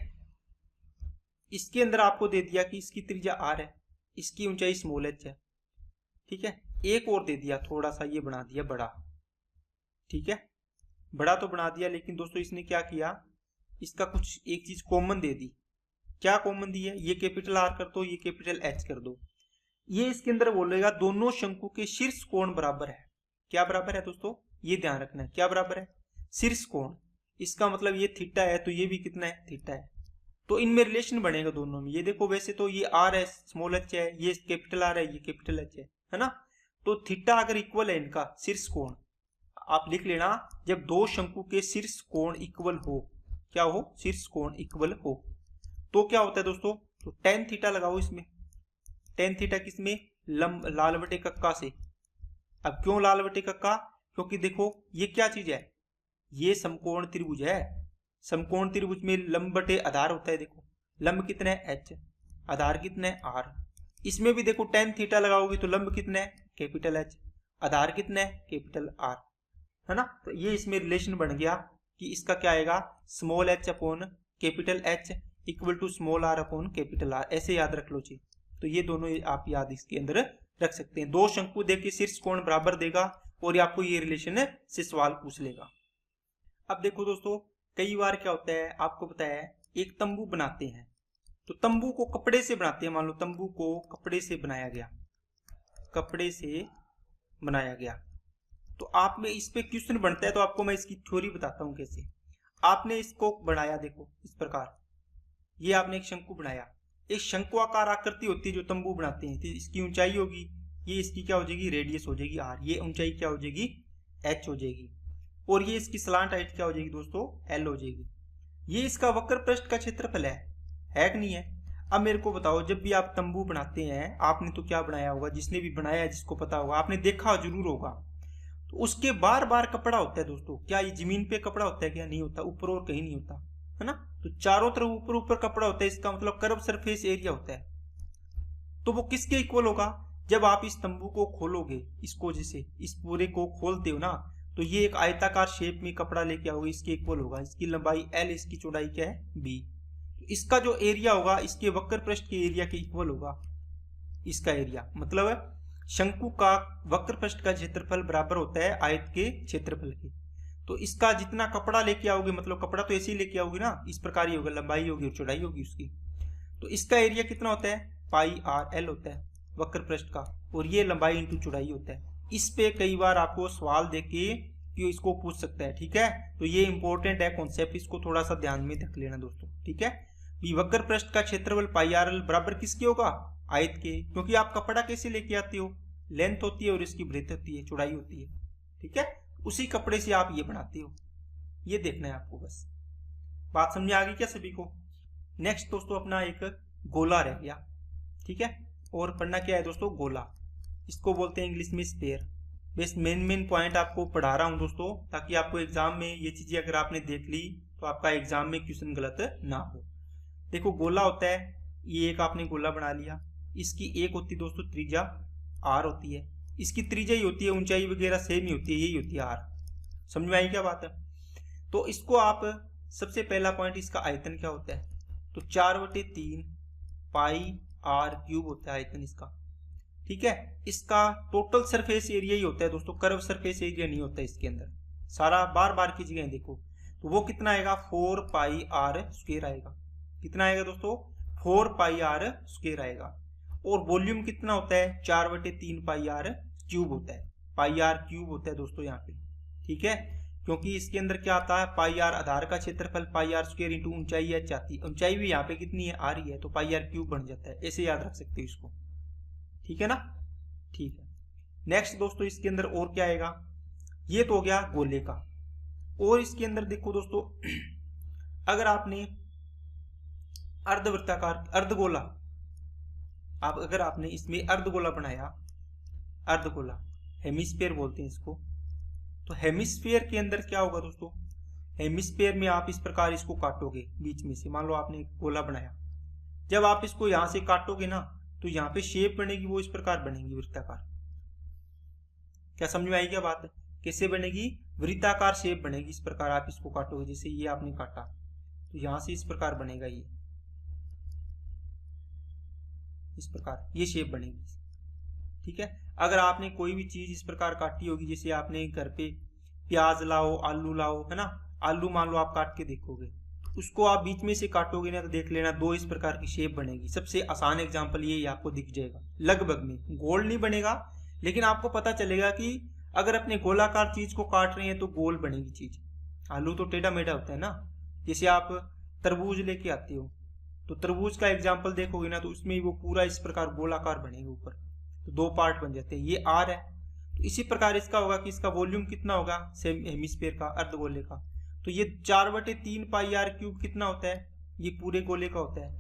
इसके अंदर आपको दे दिया कि इसकी त्रिज्या आर है, इसकी ऊंचाई स्मॉल एच है, ठीक है। एक और दे दिया, थोड़ा सा ये बना दिया बड़ा, ठीक है, बड़ा तो बना दिया, लेकिन दोस्तों इसने क्या किया, इसका कुछ एक चीज कॉमन दे दी। क्या कॉमन दी है, ये कैपिटल आर कर दो, ये कैपिटल एच कर दो। ये इसके अंदर बोलेगा दोनों शंकु के शीर्ष कोण बराबर है। क्या बराबर है दोस्तों, ये ध्यान रखना है, क्या बराबर है, शीर्ष कोण। इसका मतलब ये थीटा है तो ये भी कितना है, थीटा है। तो इनमें रिलेशन बनेगा दोनों में। ये देखो वैसे तो ये आर है, स्मॉल एच है, ये कैपिटल आर है, ये कैपिटल एच है ना। तो थीटा अगर इक्वल है इनका शीर्ष कोण, आप लिख लेना, जब दो शंकु के शीर्ष कोण इक्वल हो, क्या हो, शीर्ष कोण इक्वल हो, तो क्या होता है दोस्तों, तो टेन थीटा लगाओ इसमें। टेन थीटा किसमें, लाल बटे कक्का से। अब क्यों लाल बटे कक्का, क्योंकि देखो ये क्या चीज है, ये समकोण त्रिभुज है। समकोण त्रिभुज में लंब बटे आधार होता है। देखो लंब कितना है एच, आधार कितना है आर। इसमें भी देखो टेन थीटा लगाओगे तो लंब कितना है कैपिटल एच, आधार कितना है कैपिटल आर, है ना। तो ये इसमें रिलेशन बन गया कि इसका क्या आएगा, small H upon capital H equal to small R upon capital R, ऐसे याद रख लो जी। तो ये दोनों आप याद इसके अंदर रख सकते हैं। दो शंकु देके शीर्ष कोण बराबर देगा और आपको ये रिलेशन से सवाल पूछ लेगा। अब देखो दोस्तों, कई बार क्या होता है, आपको पता है एक तंबू बनाते हैं, तो तंबू को कपड़े से बनाते हैं। मान लो तंबू को कपड़े से बनाया गया, कपड़े से बनाया गया, तो आप में इस पे क्वेश्चन बनता है, तो आपको मैं इसकी थ्योरी बताता हूं कैसे। आपने इसको बनाया, देखो इस प्रकार, ये आपने एक शंकु बनाया, एक शंकुआकार आकृति होती है जो तंबू बनाते हैं। तो इसकी ऊंचाई होगी, ये इसकी क्या हो जाएगी, रेडियस हो जाएगी आर, ये ऊंचाई क्या हो जाएगी, एच हो जाएगी, और ये इसकी स्लांट हाइट क्या हो जाएगी दोस्तों, एल हो जाएगी। ये इसका वक्र पृष्ठ का क्षेत्रफल है कि नहीं है। अब मेरे को बताओ, जब भी आप तंबू बनाते हैं, आपने तो क्या बनाया होगा, जिसने भी बनाया है, जिसको पता होगा, आपने देखा जरूर होगा, तो उसके बार बार कपड़ा होता है दोस्तों। क्या ये जमीन पे कपड़ा होता है, क्या नहीं होता, ऊपर और कहीं नहीं होता, है ना। तो चारों तरफ ऊपर ऊपर कपड़ा होता है, इसका मतलब कर्व सरफेस एरिया होता है। तो वो किसके इक्वल होगा, जब आप इस तंबू को खोलोगे, इसको जैसे इस पूरे को खोलते हो ना, तो ये एक आयताकार शेप में कपड़ा लेके आओगे, इसके इक्वल होगा। इसकी लंबाई एल, इसकी चौड़ाई क्या है बी। तो इसका जो एरिया होगा इसके वक्र पृष्ठ के एरिया के इक्वल होगा इसका एरिया। मतलब शंकु का वक्र पृष्ठ का क्षेत्रफल बराबर होता है आयत के क्षेत्रफल के। तो इसका जितना कपड़ा लेके आओगे, मतलब कपड़ा तो ऐसे ही लेके आओगे ना, इस प्रकार ही होगा, लंबाई होगी और चौड़ाई होगी उसकी। तो इसका एरिया कितना होता है, पाई आर एल होता है वक्र पृष्ठ का, और ये लंबाई इंटू चौड़ाई होता है। इस पे कई बार आपको सवाल देके कि इसको पूछ सकता है, ठीक है। तो ये इंपॉर्टेंट है कॉन्सेप्ट, इसको थोड़ा सा ध्यान में रख लेना दोस्तों, ठीक है। वक्र पृष्ठ का क्षेत्रफल पाई आर एल बराबर किसके होगा, आयत के, क्योंकि आप कपड़ा कैसे लेके आते हो, लेंथ होती है और इसकी ब्रेथ होती है, चौड़ाई होती है, ठीक है। उसी कपड़े से आप ये बनाते हो, ये देखना है आपको बस। बात समझ आ गई क्या सभी को। नेक्स्ट दोस्तों अपना एक गोला रह गया, ठीक है। और पढ़ना क्या है दोस्तों, गोला, इसको बोलते हैं इंग्लिश में स्फीयर। बस मेन पॉइंट आपको पढ़ा रहा हूं दोस्तों, ताकि आपको एग्जाम में ये चीजें अगर आपने देख ली तो आपका एग्जाम में क्वेश्चन गलत ना हो। देखो गोला होता है, ये एक आपने गोला बना लिया, इसकी एक होती है दोस्तों त्रिज्या आर होती है, इसकी त्रिज्या ही होती है, ऊंचाई वगैरह सेम ही होती है, यही होती है आर। समझ में आई क्या बात है। तो इसको आप, सबसे पहला पॉइंट इसका आयतन क्या होता है, तो 4/3 पाई आर क्यूब होता है आयतन इसका, ठीक है। इसका टोटल सरफेस एरिया ही होता है दोस्तों, कर्व सरफेस एरिया नहीं होता इसके अंदर, सारा बार बार की जगह देखो। तो वो कितना आएगा, 4 पाई आर स्क्वायर आएगा। कितना आएगा दोस्तों, 4 पाई आर स्क्वायर आएगा। और वॉल्यूम कितना होता है, 4/3 पाई आर क्यूब होता है, पाई आर क्यूब होता है दोस्तों यहाँ पे, ठीक है। क्योंकि इसके अंदर क्या आता है, पाई आर आधार का क्षेत्रफल, पाई आर स्क्वायर इंटू ऊंचाई एच आती है, ऊंचाई भी यहाँ पे कितनी है, आर ही है, तो पाई आर क्यूब बन जाता है, ऐसे याद रख सकते हो इसको, ठीक है ना। ठीक है, नेक्स्ट दोस्तों इसके अंदर और क्या आएगा, ये तो हो गया गोले का। और इसके अंदर देखो दोस्तों, अगर आपने अर्धवृत्ताकार अर्धगोला, अगर आपने इसमें अर्धगोला बनाया, अर्धगोला हेमिस्फीयर बोलते हैं इसको, तो हेमिस्फीयर के अंदर क्या होगा दोस्तों, हेमिस्फीयर में आप इस प्रकार इसको काटोगे बीच में से, मान लो आपने एक गोला बनाया, जब आप इसको यहां से काटोगे ना तो यहाँ पे शेप बनेगी वो इस प्रकार बनेगी वृत्ताकार। क्या समझ में आई क्या बात है, कैसे बनेगी, वृत्ताकार शेप बनेगी इस प्रकार। आप इसको काटोगे, जैसे ये आपने काटा तो यहां से इस प्रकार बनेगा, ये इस प्रकार ये शेप बनेगी, ठीक है। अगर आपने कोई भी चीज इस प्रकार काटी होगी, जैसे आपने घर पे प्याज लाओ, आलू लाओ, है ना, आलू मान लो आप काट के देखोगे, उसको आप बीच में से काटोगे ना तो देख लेना दो इस प्रकार की शेप बनेगी। सबसे आसान एग्जांपल ये आपको दिख जाएगा, लगभग में गोल नहीं बनेगा, लेकिन आपको पता चलेगा कि अगर अपने गोलाकार चीज को काट रहे हैं तो गोल बनेगी चीज। आलू तो टेढ़ा मेढ़ा होता है ना, जैसे आप तरबूज लेके आते हो तो तरबूज का एग्जाम्पल देखोगे ना तो उसमें वो पूरा इस प्रकार गोलाकार बनेगा, ऊपर तो दो पार्ट बन जाते हैं, ये आर है। तो इसी प्रकार इसका होगा कि इसका वॉल्यूम कितना होगा सेम हेमिस्फीयर का, अर्धगोले का, तो ये 4/3 पाई आर क्यूब कितना होता है, ये पूरे गोले का होता है।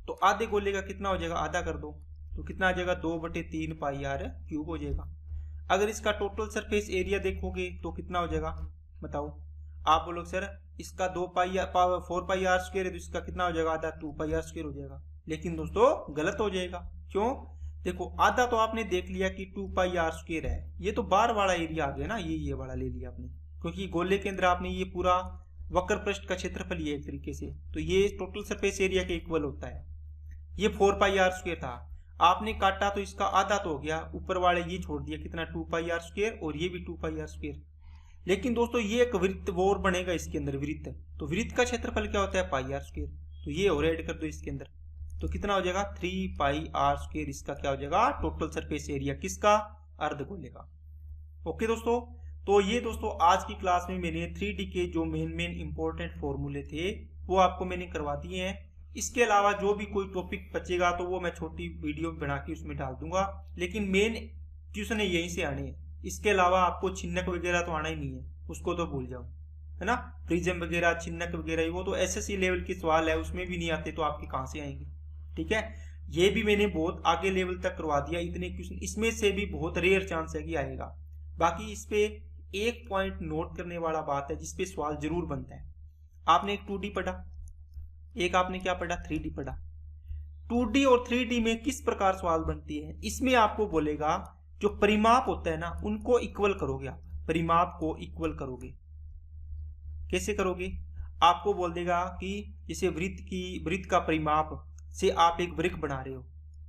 तो आधे गोले का कितना हो जाएगा, आधा कर दो तो कितना आ जाएगा, 2/3 पाई आर क्यूब हो जाएगा। अगर इसका टोटल सरफेस एरिया देखोगे तो कितना हो जाएगा बताओ, आप बोलोगे सर इसका 4 पाई आर स्क्वायर है तो इसका कितना हो जाएगा, आधा 2 पाई आर स्क्वायर हो जाएगा। लेकिन दोस्तों गलत हो जाएगा, क्यों, देखो आधा तो आपने देख लिया कि 2 पाई आर स्क्वायर है, ये तो बार वाला एरिया आ गया ना, ये वाला ले लिया आपने, क्योंकि गोले के अंदर आपने ये पूरा वक्र पृष्ठ का क्षेत्रफल लिया एक तरीके से, तो ये टोटल सरफेस एरिया के इक्वल होता है। ये 4 पाई आर स्क्वायर था, आपने काटा तो इसका आधा तो हो गया, ऊपर वाले ये छोड़ दिया कितना 2 पाई आर स्क्वायर, और ये भी 2 पाई आर स्क्वायर। लेकिन दोस्तों ये एक वृत्त और बनेगा इसके अंदर, वृत्त, तो वृत्त का क्षेत्रफल क्या होता है, पाई आर स्क्वायर, तो ये और ऐड कर दो इसके अंदर तो कितना हो जाएगा 3 पाई आर स्क्वायर, इसका क्या हो जाएगा टोटल सरफेस एरिया, किसका, अर्धगोले का। ओके दोस्तों, तो ये दोस्तों आज की क्लास में मैंने 3D के जो मेन इंपॉर्टेंट फॉर्मूले थे वो आपको मैंने करवा दिए हैं। इसके अलावा जो भी कोई टॉपिक बचेगा तो वो मैं छोटी वीडियो बना के उसमें डाल दूंगा, लेकिन मेन क्वेश्चन यहीं से आने हैं। इसके अलावा आपको छिन्नक वगैरह तो आना ही नहीं है, उसको तो भूल जाओ, है ना, प्रिज्म वगैरह, छिन्नक वगैरह वो तो एसएससी लेवल के सवाल है, उसमें भी नहीं आते तो आपके कहाँ से आएंगे, ठीक है। ये भी मैंने बहुत आगे लेवल तक करवा दिया, इतने क्वेश्चन इसमें से भी बहुत रेयर चांस है कि आएगा। बाकी इस पे एक पॉइंट नोट करने वाला बात है जिसपे सवाल जरूर बनता है, आपने एक 2D पढ़ा, एक आपने क्या पढ़ा 3D पढ़ा, 2D और 3D में किस प्रकार सवाल बनती है, इसमें आपको बोलेगा जो परिमाप होता है ना उनको इक्वल करोगे आप, परिमाप को इक्वल करोगे, कैसे करोगे, आपको बोल देगा कि जैसे वृत्त का परिमाप से आप एक वृत्त बना रहे हो,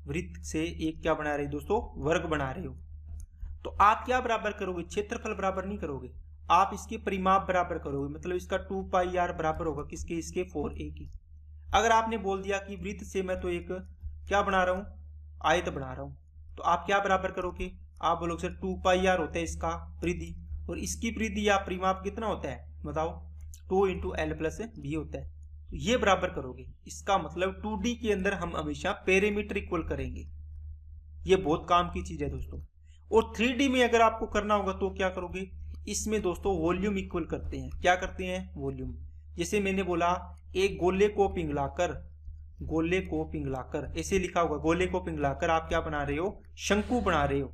वृत्त से एक क्या बना रहे हो दोस्तों, वर्ग बना रहे हो, तो आप क्या बराबर करोगे, क्षेत्रफल बराबर नहीं करोगे, आप इसके परिमाप बराबर करोगे, मतलब इसका 2 पाई आर बराबर होगा किसके, इसके 4a की। अगर आपने बोल दिया कि वृत्त से मैं तो एक क्या बना रहा हूं, आयत बना रहा हूं, तो आप क्या बराबर करोगे, आप बोलोगे सर 2 पाई आर होता है इसका परिधि, और इसकी परिधि या परिमाप कितना होता है बताओ, 2 × l + b होता है, तो ये बराबर करोगे। इसका मतलब 2D के अंदर हम हमेशा पेरीमीटर इक्वल करेंगे, ये बहुत काम की चीज है दोस्तों। और 3D में अगर आपको करना होगा तो क्या करोगे, इसमें दोस्तों वॉल्यूम इक्वल करते हैं, क्या करते हैं, वॉल्यूम। जैसे मैंने बोला एक गोले को पिघलाकर ऐसे लिखा होगा, गोले को पिघलाकर आप क्या बना रहे हो, शंकु बना रहे हो,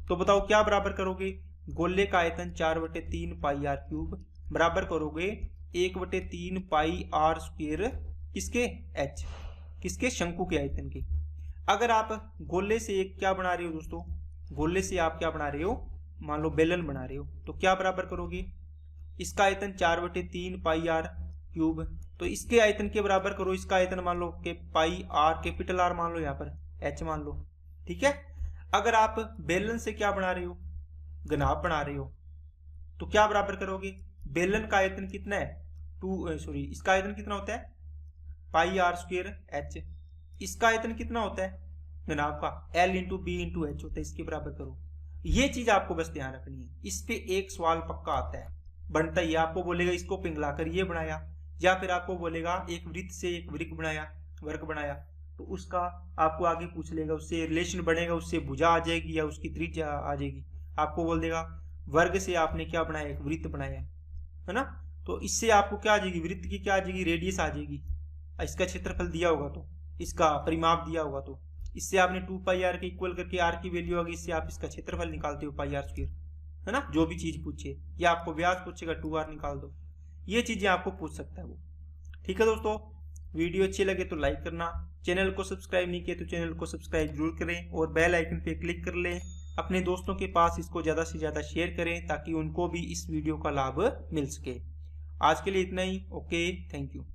तो बताओ क्या बराबर करोगे, गोले का आयतन 4/3 पाई आर क्यूब बराबर करोगे 1/3 पाई आर स्क्वायर, किसके, h, किसके, शंकु के आयतन के। अगर आप गोले से एक क्या बना रहे हो दोस्तों, गोले से आप क्या बना रहे हो, मान लो बेलन बना रहे हो, तो क्या बराबर करोगे, इसका आयतन 4/3 पाई आर क्यूब, तो इसके आयतन के बराबर करो इसका आयतन, मान लो के पाई आर, कैपिटल आर मान लो, यहाँ पर h मान लो, ठीक है। अगर आप बेलन से क्या बना रहे हो, घनाभ बना रहे हो, तो क्या बराबर करोगे, बेलन का आयतन कितना है, इसका आयतन कितना होता है, पाई आर स्क्वायर h, इसका आयतन कितना होता है घनाभ का, l × b × h होता है, इसके बराबर करो। ये चीज आपको बस ध्यान रखनी है, इस पे एक सवाल पक्का आता है, बनता ही, आपको बोलेगा इसको पिघलाकर ये बनाया, या फिर आपको बोलेगा एक वृत्त से एक वर्ग बनाया, तो उसका आपको आगे पूछ लेगा, उससे रिलेशन बनेगा, उससे भुजा आ जाएगी या उसकी त्रिज्या आ जाएगी, आपको बोल देगा वर्ग से आपने क्या बनाया, एक वृत्त बनाया है ना, तो इससे आपको क्या आ जाएगी, वृत्त की क्या आ जाएगी, रेडियस आ जाएगी, इसका क्षेत्रफल दिया होगा तो, इसका परिमाप दिया होगा तो, इससे आपने 2 पाई आर के इक्वल करके आर की वैल्यू आ गई, इससे आप इसका क्षेत्रफल निकालते हो पाई आर स्क्वायर, है ना, जो भी चीज पूछे, या आपको ब्याज पूछेगा 2r निकाल दो, ये चीजें आपको पूछ सकता है वो। ठीक है दोस्तों, वीडियो अच्छी लगे तो लाइक करना, चैनल को सब्सक्राइब नहीं किया तो चैनल को सब्सक्राइब जरूर करें और बेल आइकन पे क्लिक कर लें। अपने दोस्तों के पास इसको ज़्यादा से ज़्यादा शेयर करें ताकि उनको भी इस वीडियो का लाभ मिल सके। आज के लिए इतना ही। Okay, thank you.